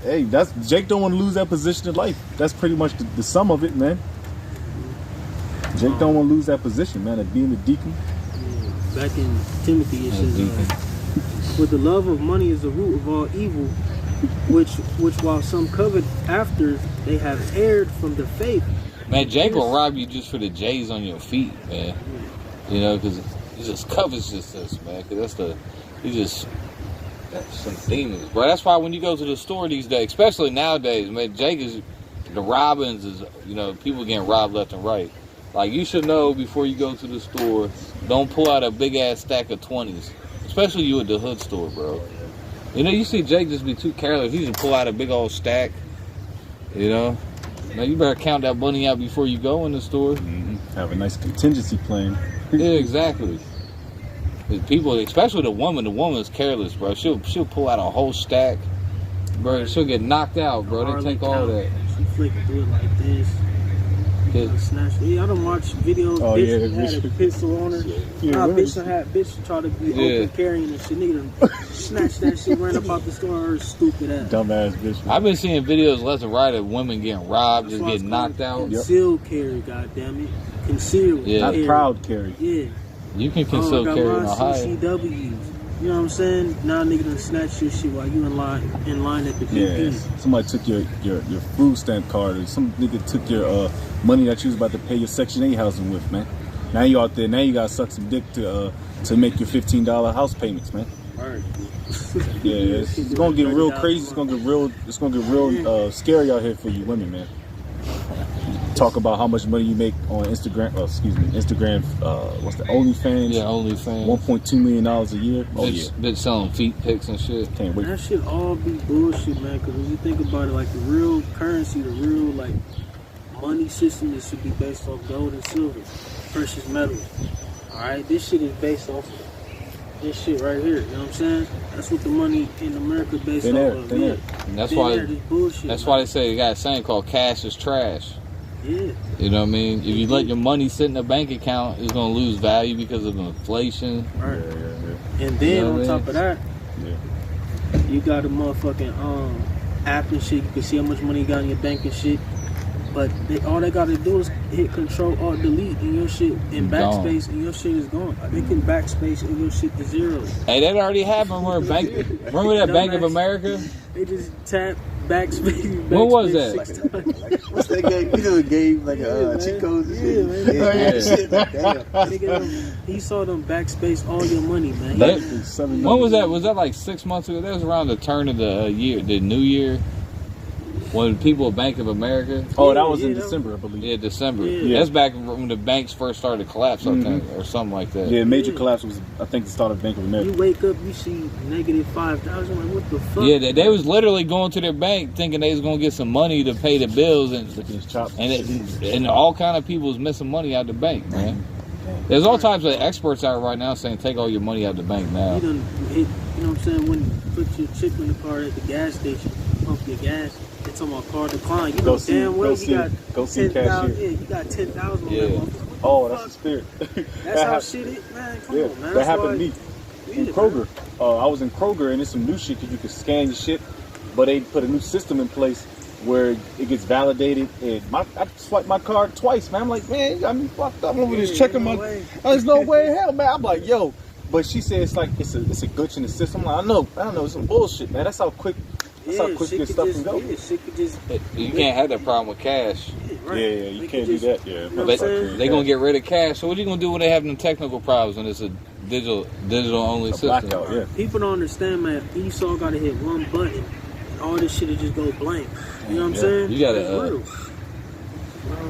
that's Jake don't want to lose that position in life. That's pretty much the sum of it, man. Jake don't want to lose that position, man, of being a deacon. Back in Timothy, it says, "For the love of money is the root of all evil, which while some covet after, they have erred from the faith." Man, Jake will rob you just for the J's on your feet, man. You know, because he just covetousness, man. Because that's some demons, bro. That's why when you go to the store these days, especially nowadays, man, Jake is the robbings is, you know, people getting robbed left and right. Like, you should know before you go to the store, don't pull out a big ass stack of 20s, especially you at the hood store, bro. You know, you see Jake just be too careless. He just pull out a big old stack. You know, now you better count that money out before you go in the store. Mm-hmm. Have a nice contingency plan. Yeah, exactly. People, especially the woman's careless, bro. She'll pull out a whole stack, bro. She'll get knocked out, bro. They take all that. She flicking through it like this. hit. Yeah, I don't watch videos. Oh, bitch yeah, had a pistol on her. Yeah, Nah, women- bitch try to be Yeah. open carrying and shit. Nigga done snatched that shit, ran up out the store, her stupid ass. Dumbass bitch. I've been seeing videos left and right of women getting robbed, That's just why it's getting called knocked out. Concealed carry, goddammit. Concealed Yeah. Not carry. proud carry. Yeah. You can I conceal got carry in my Ohio. CCWs. You know what I'm saying? Now nigga done snatch your shit while you in line at the Yeah, BP. somebody took your food stamp card, or some nigga took your money that you was about to pay your Section 8 housing with, man. Now you out there, now you gotta suck some dick to make your $15 house payments, man. Alright. Yeah, it's gonna get real crazy. It's gonna get real scary out here for you women, man. Talk about how much money you make on Instagram. Instagram. What's the OnlyFans? Yeah, OnlyFans. $1.2 million a year. Oh yeah, Bitch selling feet pics and shit. can't wait. That shit all be bullshit, man. Because when you think about it, like the real currency, the real like money system, it should be based off gold and silver, precious metals. All right, this shit is based off of this shit right here. You know what I'm saying? That's what the money in America based off of. Thin air. And that's Thin why. air, this bullshit. That's man. why they say they got a saying called "cash is trash." Yeah. You know what I mean? If you let your money sit in a bank account, it's gonna lose value because of inflation. Right. Yeah. And then You know on what I top of that, Yeah. you got a motherfucking app and shit. You can see how much money you got in your bank and shit. But all they gotta do is hit Control Alt Delete and your shit and Gone. backspace and your shit is gone. They can backspace and your shit to zero. Hey, that already happened. Where remember that Bank of America? They just tap backspace. What was backspace that? 6 times. What's that game? You know, a game like Yeah, cheat man. codes and Yeah, shit. man. Yeah. Shit, like, damn. Nigga, he saw them backspace all your money, man. That- $7 When was that? Was that like 6 months ago? That was around the turn of the year, the new year, when people at Bank of America. Oh, that was in Yeah, December, I believe. Yeah, December. Yeah. That's back when the banks first started to collapse, I think, or something like that. Yeah, major Yeah. collapse was, I think, the start of Bank of You America. wake up, you see negative 5,000. Like, what the fuck? Yeah, they was literally going to their bank thinking they was gonna get some money to pay the bills, and Look at his chop. and all kind of people was missing money out the bank, man. There's all types of experts out right now saying take all your money out the bank now. You done hit, you know what I'm saying, when you put your chip in the car at the gas station, pump your gas, it's on my car decline. You Go know see- damn well go you see- got go see 10,000. cashier. Yeah, you got 10,000 on Yeah. that motherfucker. Oh, that's the spirit. That's how shit is, man. Come Yeah, on, man. that That's happened why, to me Yeah, in Kroger. I was in Kroger, and it's some new shit because you can scan your shit, but they put a new system in place where it gets validated. And I swiped my card twice, man. I'm like, man, I'm fucked up. I'm over Yeah, just checking no my. way. There's no way in hell, man. I'm like, yo. But she said it's like it's a glitch in the system. I'm like, I don't know, it's some bullshit, man. That's how quick Yeah, this shit stuff could can just, go. yeah, shit could just, You can't have that problem with cash. right. Yeah, They you could can't just- do that. Yeah, You know what I'm They, saying? they gonna get rid of cash. So what you gonna do when they have them technical problems and it's a digital only a system? blackout. Yeah. People don't understand, man. Esau got to hit one button, and all this shit will just go blank. You know what I'm Yeah. saying? You gotta, It's real.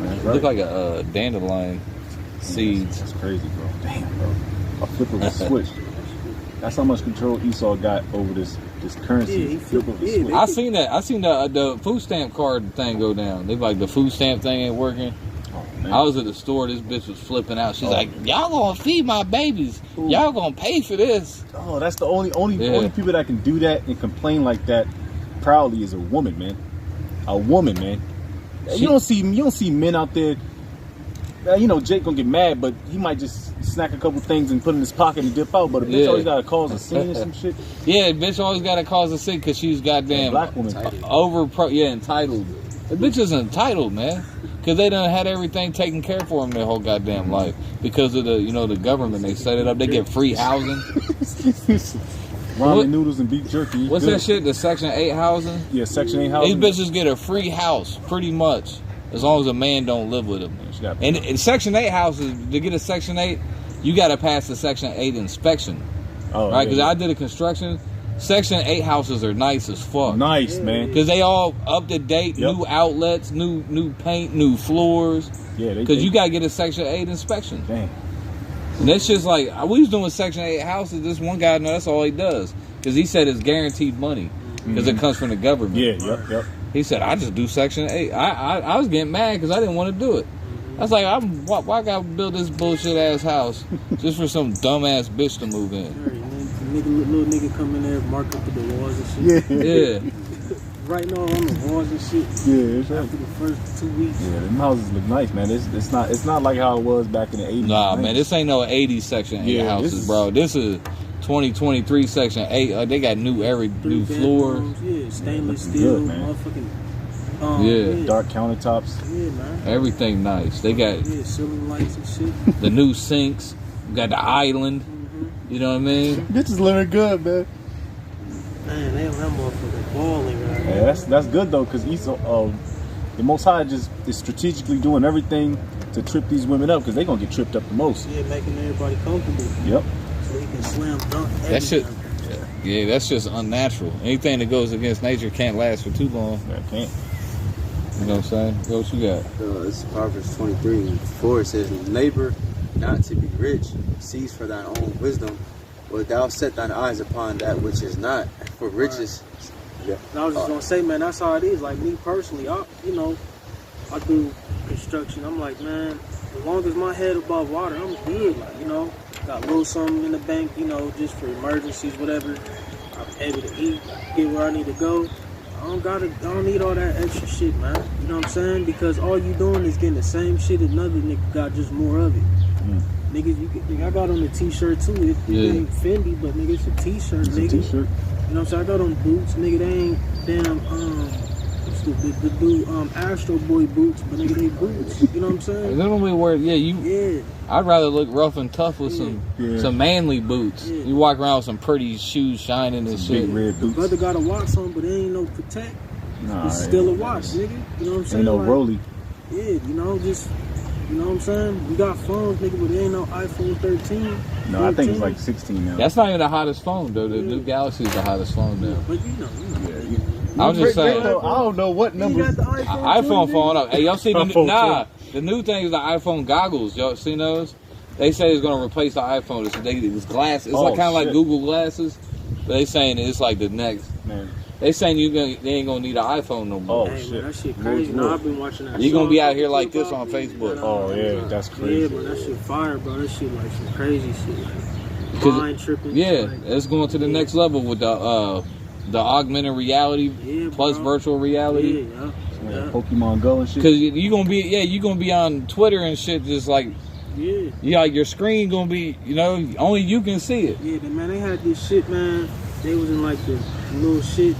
That's Look right. like a dandelion seeds. That's crazy, bro. Damn, bro. A flip of a switch. That's how much control Esau got over this currency. Yeah, he flip of a yeah, switch. I seen that. I seen the food stamp card thing go down. They like the food stamp thing ain't working. Oh, man. I was at the store. This bitch was flipping out. She's Oh. like, "Y'all gonna feed my babies? Ooh. Y'all gonna pay for this?" Oh, that's the only Yeah. people that can do that and complain like that proudly is a woman, man. A woman, man. You don't see men out there. You know, Jake gonna get mad, but he might just snack a couple things and put in his pocket and dip out. But a bitch Yeah. always gotta cause a scene or some shit. Yeah, bitch always gotta cause a sick because she's goddamn Black woman. entitled. The bitch is entitled, man, because they done had everything taken care for them their whole goddamn life because of the government. They set it up. They get free housing. Ramen What- noodles and beef jerky. What's Good. that shit? The Section 8 housing. Yeah, Section 8 These housing. bitches get a free house, pretty much, as long as a man don't live with them. She got- And in Section 8 houses, to get a Section 8, you got to pass the Section 8 inspection, Oh, right? Because yeah. I did a construction. Section 8 houses are nice as fuck. Nice, man. Because they all up to date, Yep. new outlets, new paint, new floors. Yeah, Because you got to get a Section 8 inspection. Dang. And that's just like, we was doing Section 8 houses. This one guy, no, that's all he does. Because he said it's guaranteed money. Because it comes from the government. Yeah, yep. He said, I just do Section 8. I was getting mad because I didn't want to do it. I was like, why I got to build this bullshit ass house just for some dumbass bitch to move in? Little nigga come in there, mark up the walls and shit. Yeah. Yeah. writing all on the walls and shit. Yeah, it's After the first 2 weeks. Yeah, them houses look nice, man. It's not like how it was back in the 80s. Nah, 90s. man, this ain't no 80s Section 8 Yeah, houses, bro. This is 2023 Section 8. They got new floor. Bedrooms, yeah, stainless looking steel, good, man. motherfucking. Yeah. Dark countertops. Yeah, man. Everything nice. They got Yeah, ceiling lights and shit. the new sinks. Got the island. You know what I mean? Bitches living good, man. Man, that motherfucker balling right Yeah, that's good though, because the Most High just is strategically doing everything to trip these women up, because they gonna get tripped up the most. Yeah, making everybody comfortable. Yep. So he can slam dunk That shit. everything. Yeah, that's just unnatural. Anything that goes against nature can't last for too long. I can't. You know what I'm saying? What you got? This is Proverbs 23:4. It says, labor not to be rich, cease for thine own wisdom, but thou set thine eyes upon that which is not, for riches. Yeah. And I was just gonna say, man, that's how it is. Like me personally, I do construction. I'm like, man, as long as my head above water, I'm good. Like, got a little something in the bank, just for emergencies, whatever. I'm able to eat, get where I need to go. I don't need all that extra shit, man. You know what I'm saying? Because all you doing is getting the same shit another nigga got, just more of it. Niggas, I got on the t-shirt too. It ain't Fendi, but nigga, it's a t-shirt, It's nigga. a t-shirt. You know what I'm saying? I got on boots, nigga. They ain't damn what's the dude Astro Boy boots, but nigga, they boots. You know what I'm saying? Normally wear Yeah. I'd rather look rough and tough with some manly boots. Yeah. You walk around with some pretty shoes shining and Some shit. big red boots. Brother got a watch on, but it ain't no protect. Nah, It's still a watch, nigga. You know what I'm saying? Ain't no Like, rolly. Yeah, just. You know what I'm saying? We got phones, nigga, but it ain't no iPhone 13. No, I think 14. it's like 16 now. That's not even the hottest phone, though. The new Galaxy is the hottest phone now. But I was just saying. I don't know what You number. got the iPhone, iPhone phone up. Hey, y'all see the iPhone the new thing is the iPhone goggles. Y'all seen those? They say it's gonna replace the iPhone. It's glass. It's like kind of like Google glasses, but they saying it's like the next. Man. They saying they ain't gonna need an iPhone no more. Oh, Hey, shit. man, that shit crazy. No, I've been watching that. You gonna be Sean out here like Puffy this on Facebook. Oh, yeah, that's crazy. Yeah, bro, that shit fire, bro. That shit like some crazy shit. Like, 'Cause mind tripping. Yeah, like, it's going to the next level with the augmented reality plus bro. virtual reality. Yeah. Pokemon Go and shit. Cause you gonna be on Twitter and shit, just like your screen gonna be, only you can see it. Yeah, man, they had this shit, man. They was in like the little shit,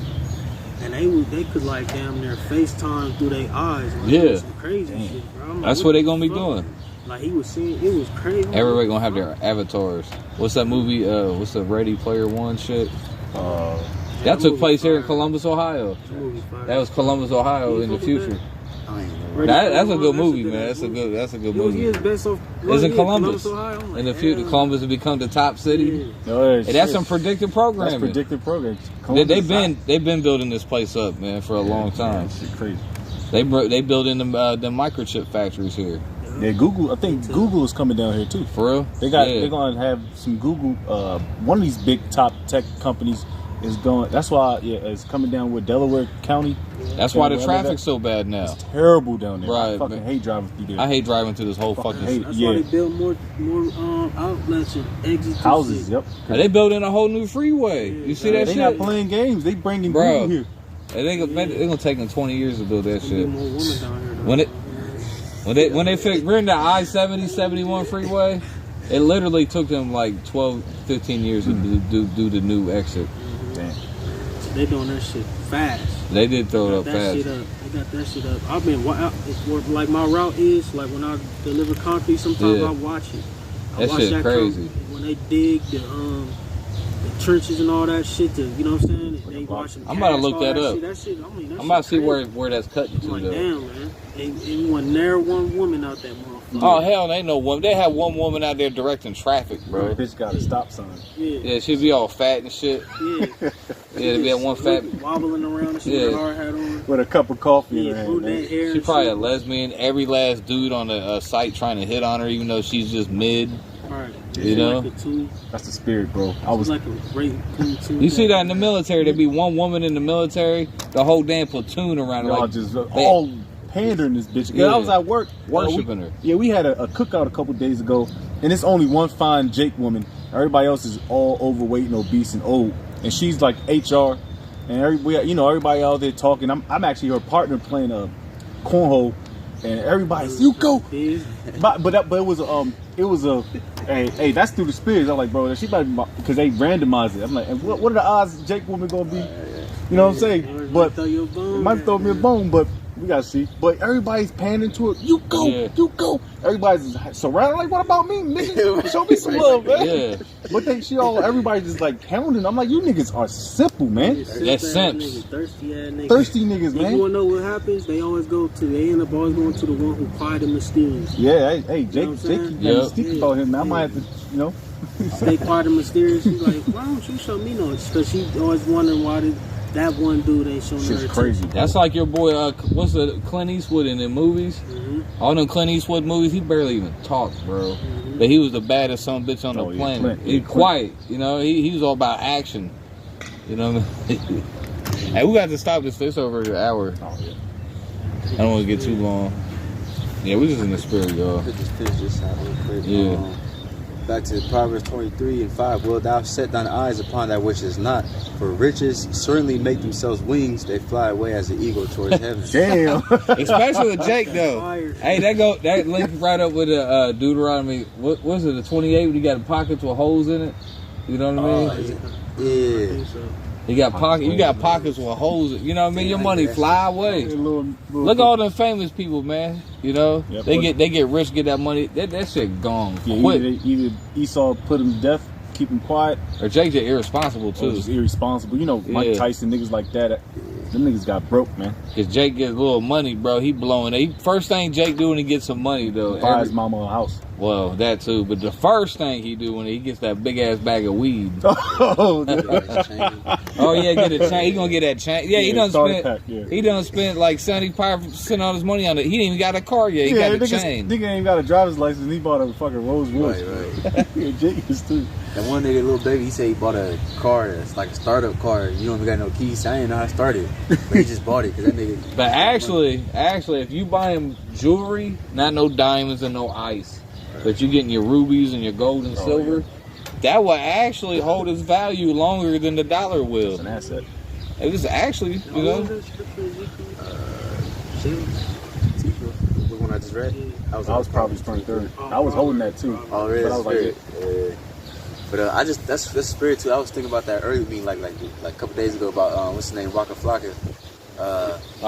and they could like damn near FaceTime through their eyes. Like, Yeah. it was some crazy shit, bro. I'm like, That's what they gonna be the fuck? doing. Like he was seeing, it was crazy. Everybody gonna have their avatars. What's that movie? What's the Ready Player One shit? That took place here in Columbus, Ohio. That was Columbus, Ohio in the future. That's a good movie, man. That's a good movie. It's in Columbus. In the future, Columbus will become the top city. Oh, Hey, that's some predictive programming. That's predictive programming. They've been building this place up, man, for a long time. Shit crazy. They building the microchip factories here. Yeah, Google. I think Google is coming down here too. For real? They're gonna have some Google. One of these big top tech companies is going. That's why it's coming down with Delaware County. That's why the traffic's so bad now. It's terrible down there. Right, I fucking hate driving through there. I hate driving through this whole fucking. That's why they build more outlets and exits. Houses. Yep. They building a whole new freeway. You see that they shit? not playing games. They bringing Google here. They gonna take them 20 years to build that shit. More women down here, When they fix, we're in the I-70, 71 freeway, it literally took them like 12, 15 years to do the new exit. Damn. They doing that shit fast. They did throw it up fast. They got that shit up. I've been like my route is like when I deliver concrete. Sometimes I watch it. That shit crazy. When they dig the trenches and all that shit. You know what I'm saying? They watching. I'm about to look that up. I'm about to see crazy. where that's cutting to. Like, though. damn, man. Ain't one near one woman out there, motherfucker. Oh hell, they ain't no woman. They have one woman out there directing traffic, bro. Bitch got a stop sign. Yeah, she be all fat and shit. Yeah. Yeah, be at one fat. Wobbling around and shit with a hard hat on. With a cup of coffee in her hand. Brunette hair. She probably a lesbian. Every last dude on the site trying to hit on her, even though she's just mid. Right. You know? Like that's the spirit, bro. I was like a great platoon. You see that in the military? There be one woman in the military, the whole damn platoon around her. Y'all Like, just all pandering this bitch. Yeah. I was at work worshiping her. Yeah, we had a cookout a couple days ago, and it's only one fine Jake woman. Everybody else is all overweight and obese and old, and she's like HR. and everybody out there talking. I'm actually her partner playing a cornhole, and everybody's you go. But it was a hey that's through the spirits. I'm like, bro, she might because they randomized it. I'm like, and what are the odds Jake woman gonna be? You know what I'm saying? But it might throw me a bone, but we gotta see. But everybody's panning to it. You go, you go. Everybody's surrounded. Like, what about me, nigga? Show me some love, man. Yeah. But everybody's just like pounding. I'm like, you niggas are simple, man. That's simps. Thirsty ass niggas. Thirsty niggas, man. You wanna know what happens? They end up always going to the one who quiet and mysterious. Yeah, hey, Jake speak about him. Man. I might have to, stay quiet and mysterious. She's like, why don't you show me no? Because she always wondering why that one dude ain't showing her. Shit's crazy. That's like your boy, what's the Clint Eastwood in the movies? Mm-hmm. All them Clint Eastwood movies, he barely even talked, bro. Mm-hmm. But he was the baddest son of a bitch on the planet. He's quiet, he was all about action. You know what I mean? Hey, we got to stop this. It's over an hour. Oh, yeah. I don't want to get too long. Yeah, we just in the spirit, y'all. Just finish this out real quick. Yeah. Back to Proverbs 23:5. Will thou set thine eyes upon that which is not? For riches certainly make themselves wings. They fly away as the eagle towards heaven. Damn. Especially with Jake, though. Hey, that links right up with the Deuteronomy. What was it? The 28 when you got pockets with holes in it. You know what I mean? Yeah. You got pockets with holes. You know what I mean? Your money fly away. Look at all them famous people, man. You know, they get rich, get that money. That shit gone quick. Either Esau put him to death, keep him quiet, or Jake just irresponsible too. Just irresponsible. Mike Tyson, niggas like that. Them niggas got broke, man. Cause Jake gets a little money, bro. He blowing it. First thing Jake do when he gets some money, though, buy his mama a house. Well, that too. But the first thing he do when he gets that big ass bag of weed. Oh yeah, get a chain. He gonna get that chain. Yeah, he done spent. He done spent like 75% of his money on it. He didn't even got a car yet. He got a chain. Nigga ain't got a driver's license. He bought a fucking Rolls Royce. Right. Jake is too. That one nigga, little baby, he said he bought a car that's like a startup car. You don't even got no keys. So I didn't know how to start it, but he just bought it because that nigga. But actually, if you buy him jewelry, not no diamonds and no ice, but you getting your rubies and your gold and silver, that will actually hold its value longer than the dollar will. It's an asset. It was actually, The one I just read. I was probably 23rd. I was holding that too. Oh, really? But I was like, But that's spirit too. I was thinking about that earlier meeting like a couple days ago about what's his name, Waka Flocka.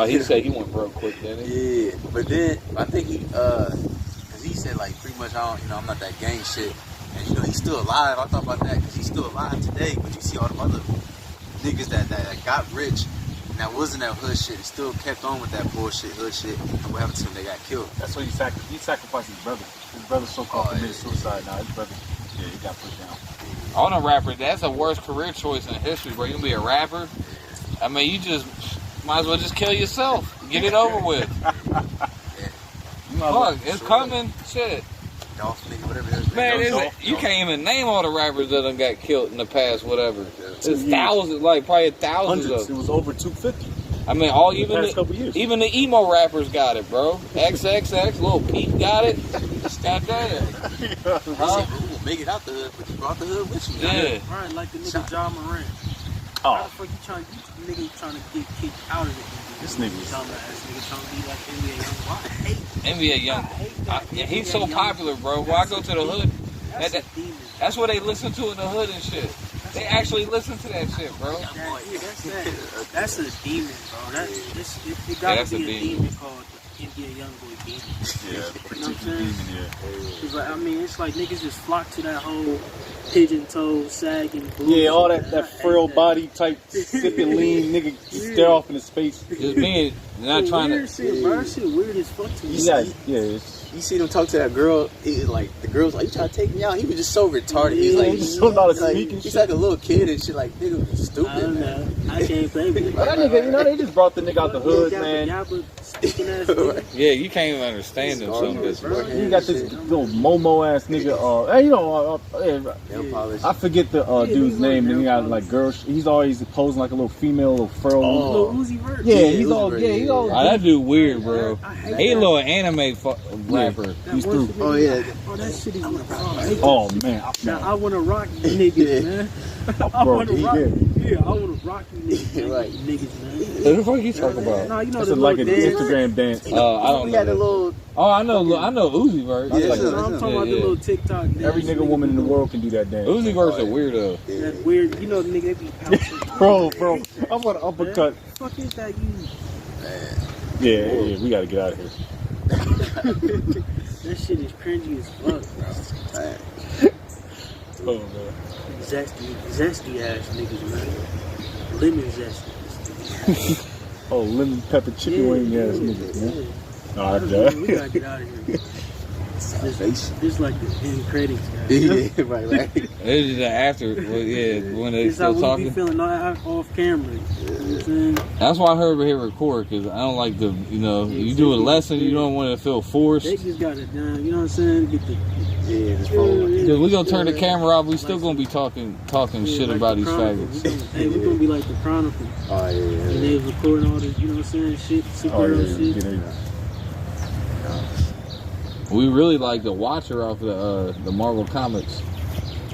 He said he went broke quick, didn't he? Yeah, but then I think cause he said like pretty much I'm not that gang shit, and he's still alive. I thought about that because he's still alive today. But you see all the other niggas that got rich and that wasn't that hood shit and still kept on with that bullshit hood shit. And what happened to him? They got killed. That's what he sacrificed his brother. His brother so-called committed suicide. Now his brother, he got put down. All the rappers, that's the worst career choice in history, bro. You gonna be a rapper? I mean, you just might as well just kill yourself. Get it over with. Fuck, it's coming. Shit. Dolph nigga, whatever it is. Man, you can't even name all the rappers that done got killed in the past, whatever. There's thousands, like probably thousands of them. It was over 250. I mean, even the emo rappers got it, bro. XXX, Lil Peep got it. God damn. Make it out the hood, but you brought the hood with you. Yeah. Right, like the nigga John Moran. Oh. How the fuck you trying to get kicked out of it? This nigga trying to be like NBA Young. I hate that. He's so popular, bro. When I go to the hood, that's what they listen to in the hood and shit. They actually listen to that shit, bro. That's a demon, bro. It gotta be a demon called the NBA Youngboy demon. Yeah, you know what I'm saying? Yeah. It's like, it's like niggas just flock to that whole pigeon toe, sagging. Yeah, all that frail body type, sipping lean nigga stare off in his face. Just being not trying to. Shit weird as fuck to me. Yeah. You see him talk to that girl, the girl's like, you trying to take me out? He was just so retarded. He's like, he's like a little kid and shit, like, nigga, stupid. I don't know. I can't play with it. But that nigga, they just brought the nigga out the hood, man. Yeah, you can't even understand them. Some bitches. You got this little Momo ass nigga. I forget the dude's name. And he got like girls. He's always posing like a little female, little furl. Little Uzi Vert. Yeah, he's all. Oh, that dude weird, bro. He a little anime rapper. He's Thru. Oh yeah, that shit is Oh man, now I wanna rock you niggas, man. I bro, wanna rock. yeah. Yeah, I wanna rock you niggas, man. Right. You niggas, man. What the fuck you talking about? No, you know That's the like an little dance. Instagram dance. I don't We know. got the that. little. Oh, I know Uzi Vert. Yeah, That's yeah, what I'm talking about. yeah. The little TikTok dance. Every nigga, woman in the world can do that dance. Uzi Vert's a weirdo. That weird, you know, the nigga they be pouncing. Bro, I'm gonna uppercut. What the fuck is that you? Yeah, we gotta get out of here. That shit is cringy as fuck, bro. Oh man. Zesty ass niggas, man. Lemon zesty. Oh, lemon pepper chicken wing ass niggas, man. All right, We gotta get out of here. This like the end credits, guys. Yeah, right. It's just after, when they This how still we talking. be feeling off camera. You know what I'm saying? That's why I heard here record, because I don't like the, you do a lesson, you don't want to feel forced. They just got it done. You know what I'm saying? Get the This phone. Because we gonna turn the camera off, we still gonna be talking shit like about the these Chronicles. faggots. Hey, we're gonna be like the Chronicles. Oh yeah. And they recording all this, you know what I'm saying? Shit, Oh superhero yeah, shit. We really like the watcher off the Marvel Comics.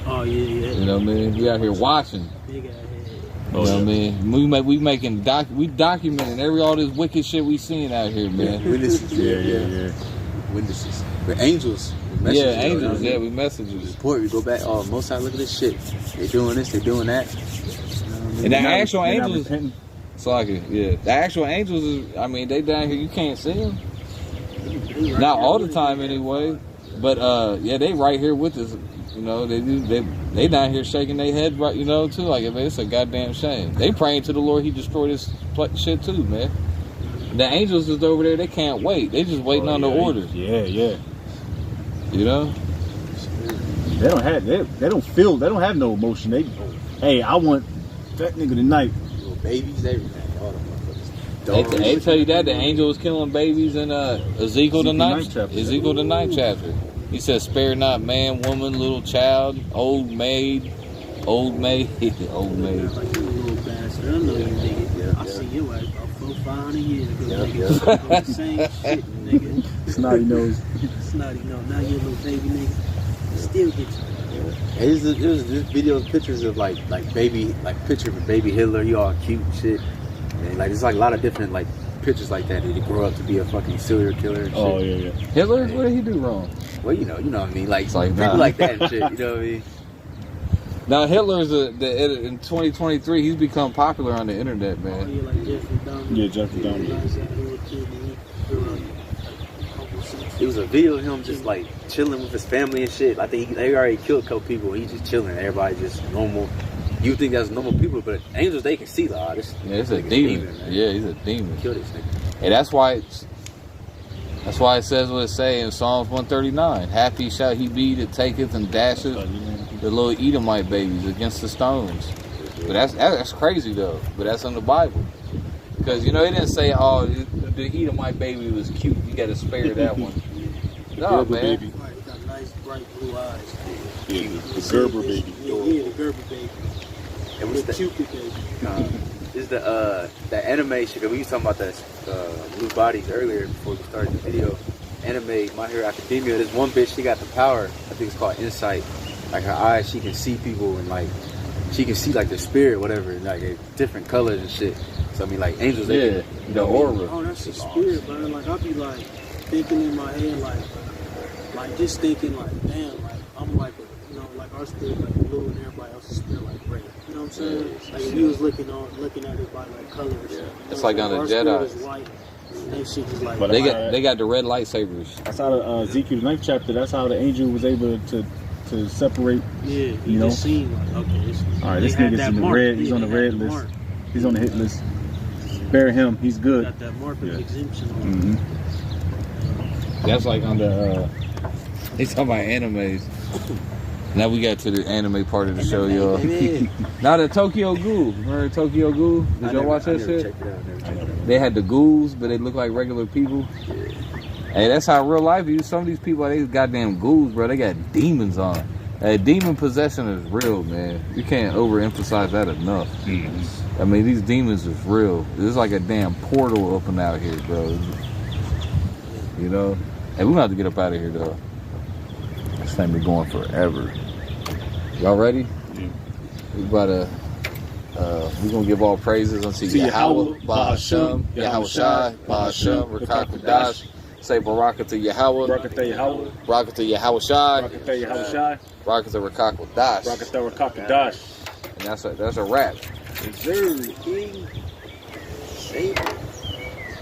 Oh yeah. You know what I mean? We out here watching. Big ass head. You know what I mean? We documenting all this wicked shit we seeing out here, man. Witnesses. Yeah. Witnesses. But angels. Yeah, angels. Yeah, we messages. Report. We go back. Oh, most time look at this shit. They doing this. They doing that. And the actual They're not angels, repenting. the actual angels is, they down here. You can't see them. Not all the time anyway, but they right here with us. You know, they down here shaking their head, right? You know, too. Like, man, it's a goddamn shame. They praying to the Lord, He destroy this shit too, man. The angels is over there. They can't wait. They just waiting on the orders. Yeah. You know. They don't have. They don't feel. They don't have no emotion. Hey, I want that nigga tonight. Little babies, everything. All the motherfuckers. They tell you that the angel was killing babies in Ezekiel the ninth chapter. He says, "Spare not man, woman, little child, old maid, old maid." Like you little bastard. I know you nigga. I see your ass about 400-500 years ago, nigga. Doing the same shit, nigga. Snotty nose. Snotty nose. Now you a little baby nigga. Still get you. It was this video of pictures of like picture of baby Hitler, you all cute and shit. And like there's like a lot of different like pictures like that. He grow up to be a fucking serial killer and shit. Oh yeah. Hitler, what did he do wrong? Well, you know what I mean. Like like, people like that and shit. You know what I mean? Now Hitler's in 2023. He's become popular on the internet, Oh, man. yeah, like Jeffrey Dahmer. Yeah, Jeffrey Dahmer. It was a video of him just like chilling with his family and shit. I think they already killed a couple people. He's just chilling. Everybody just normal. You think that's normal people, but angels they can see like, this. Yeah, it's a nigga's demon. man. Yeah, he's a demon. Kill this nigga. And that's why it says what it say in Psalms 139. Happy shall he be that taketh and dasheth the little Edomite babies against the stones. But that's crazy though. But that's in the Bible. Because it didn't say, oh, the Edomite baby was cute. You got to spare that one. No, man. Baby. Right, got nice bright blue eyes. Yeah, the Gerber baby. Yeah, the Gerber baby. And what's The the Cupid baby. is the anime shit? 'Cause we was talking about the blue bodies earlier before we started the video. Anime, My Hero Academia. There's one bitch. She got the power. I think it's called insight. Like her eyes, she can see people and like she can see like the spirit, whatever, and like different colors and shit. So I mean, like angels. Yeah, the aura. Oh, that's the spirit, man. Like I be like thinking in my head, like just thinking, like damn, like I'm like like our spirit like blue and everybody else's spirit like red. You know what I'm saying? Like if you was looking at it by like color or something. It's like on the our Jedi. spirit is white. And they shit is like But They got the red lightsabers. That's how Ezekiel the 9th chapter. That's how the angel was able to separate. yeah, you you know? just seen like okay, All right, this nigga's in the red. He's on the red list. He's on the hit list. Spare him. He's good. Got that mark of Yeah. exemption on. That's like on the. He's talking about animes. Now we got to the anime part of the show, y'all. Now the Tokyo Ghoul. Remember Tokyo Ghoul? Did y'all watch that shit? They had the ghouls, but they look like regular people. Hey, that's how real life is. Some of these people, they goddamn ghouls, bro. They got demons on. Hey, demon possession is real, man. You can't overemphasize that enough. I mean, these demons is real. There's like a damn portal open out here, bro. You know? Hey, we gonna have to get up out of here, though. This thing be going forever. Y'all ready? Yeah. We about to, we're going to give all praises unto Yahweh, Bahasham, Yahushai, Bahasham, Rakakwadash. Say Barakah Yahweh, Barakah Yahweh, Barakah Yahushai, Barakah Yahushai, Barakah Rakakwadash. Barakah Rakakwadash. And that's a wrap. Missouri King. Save it.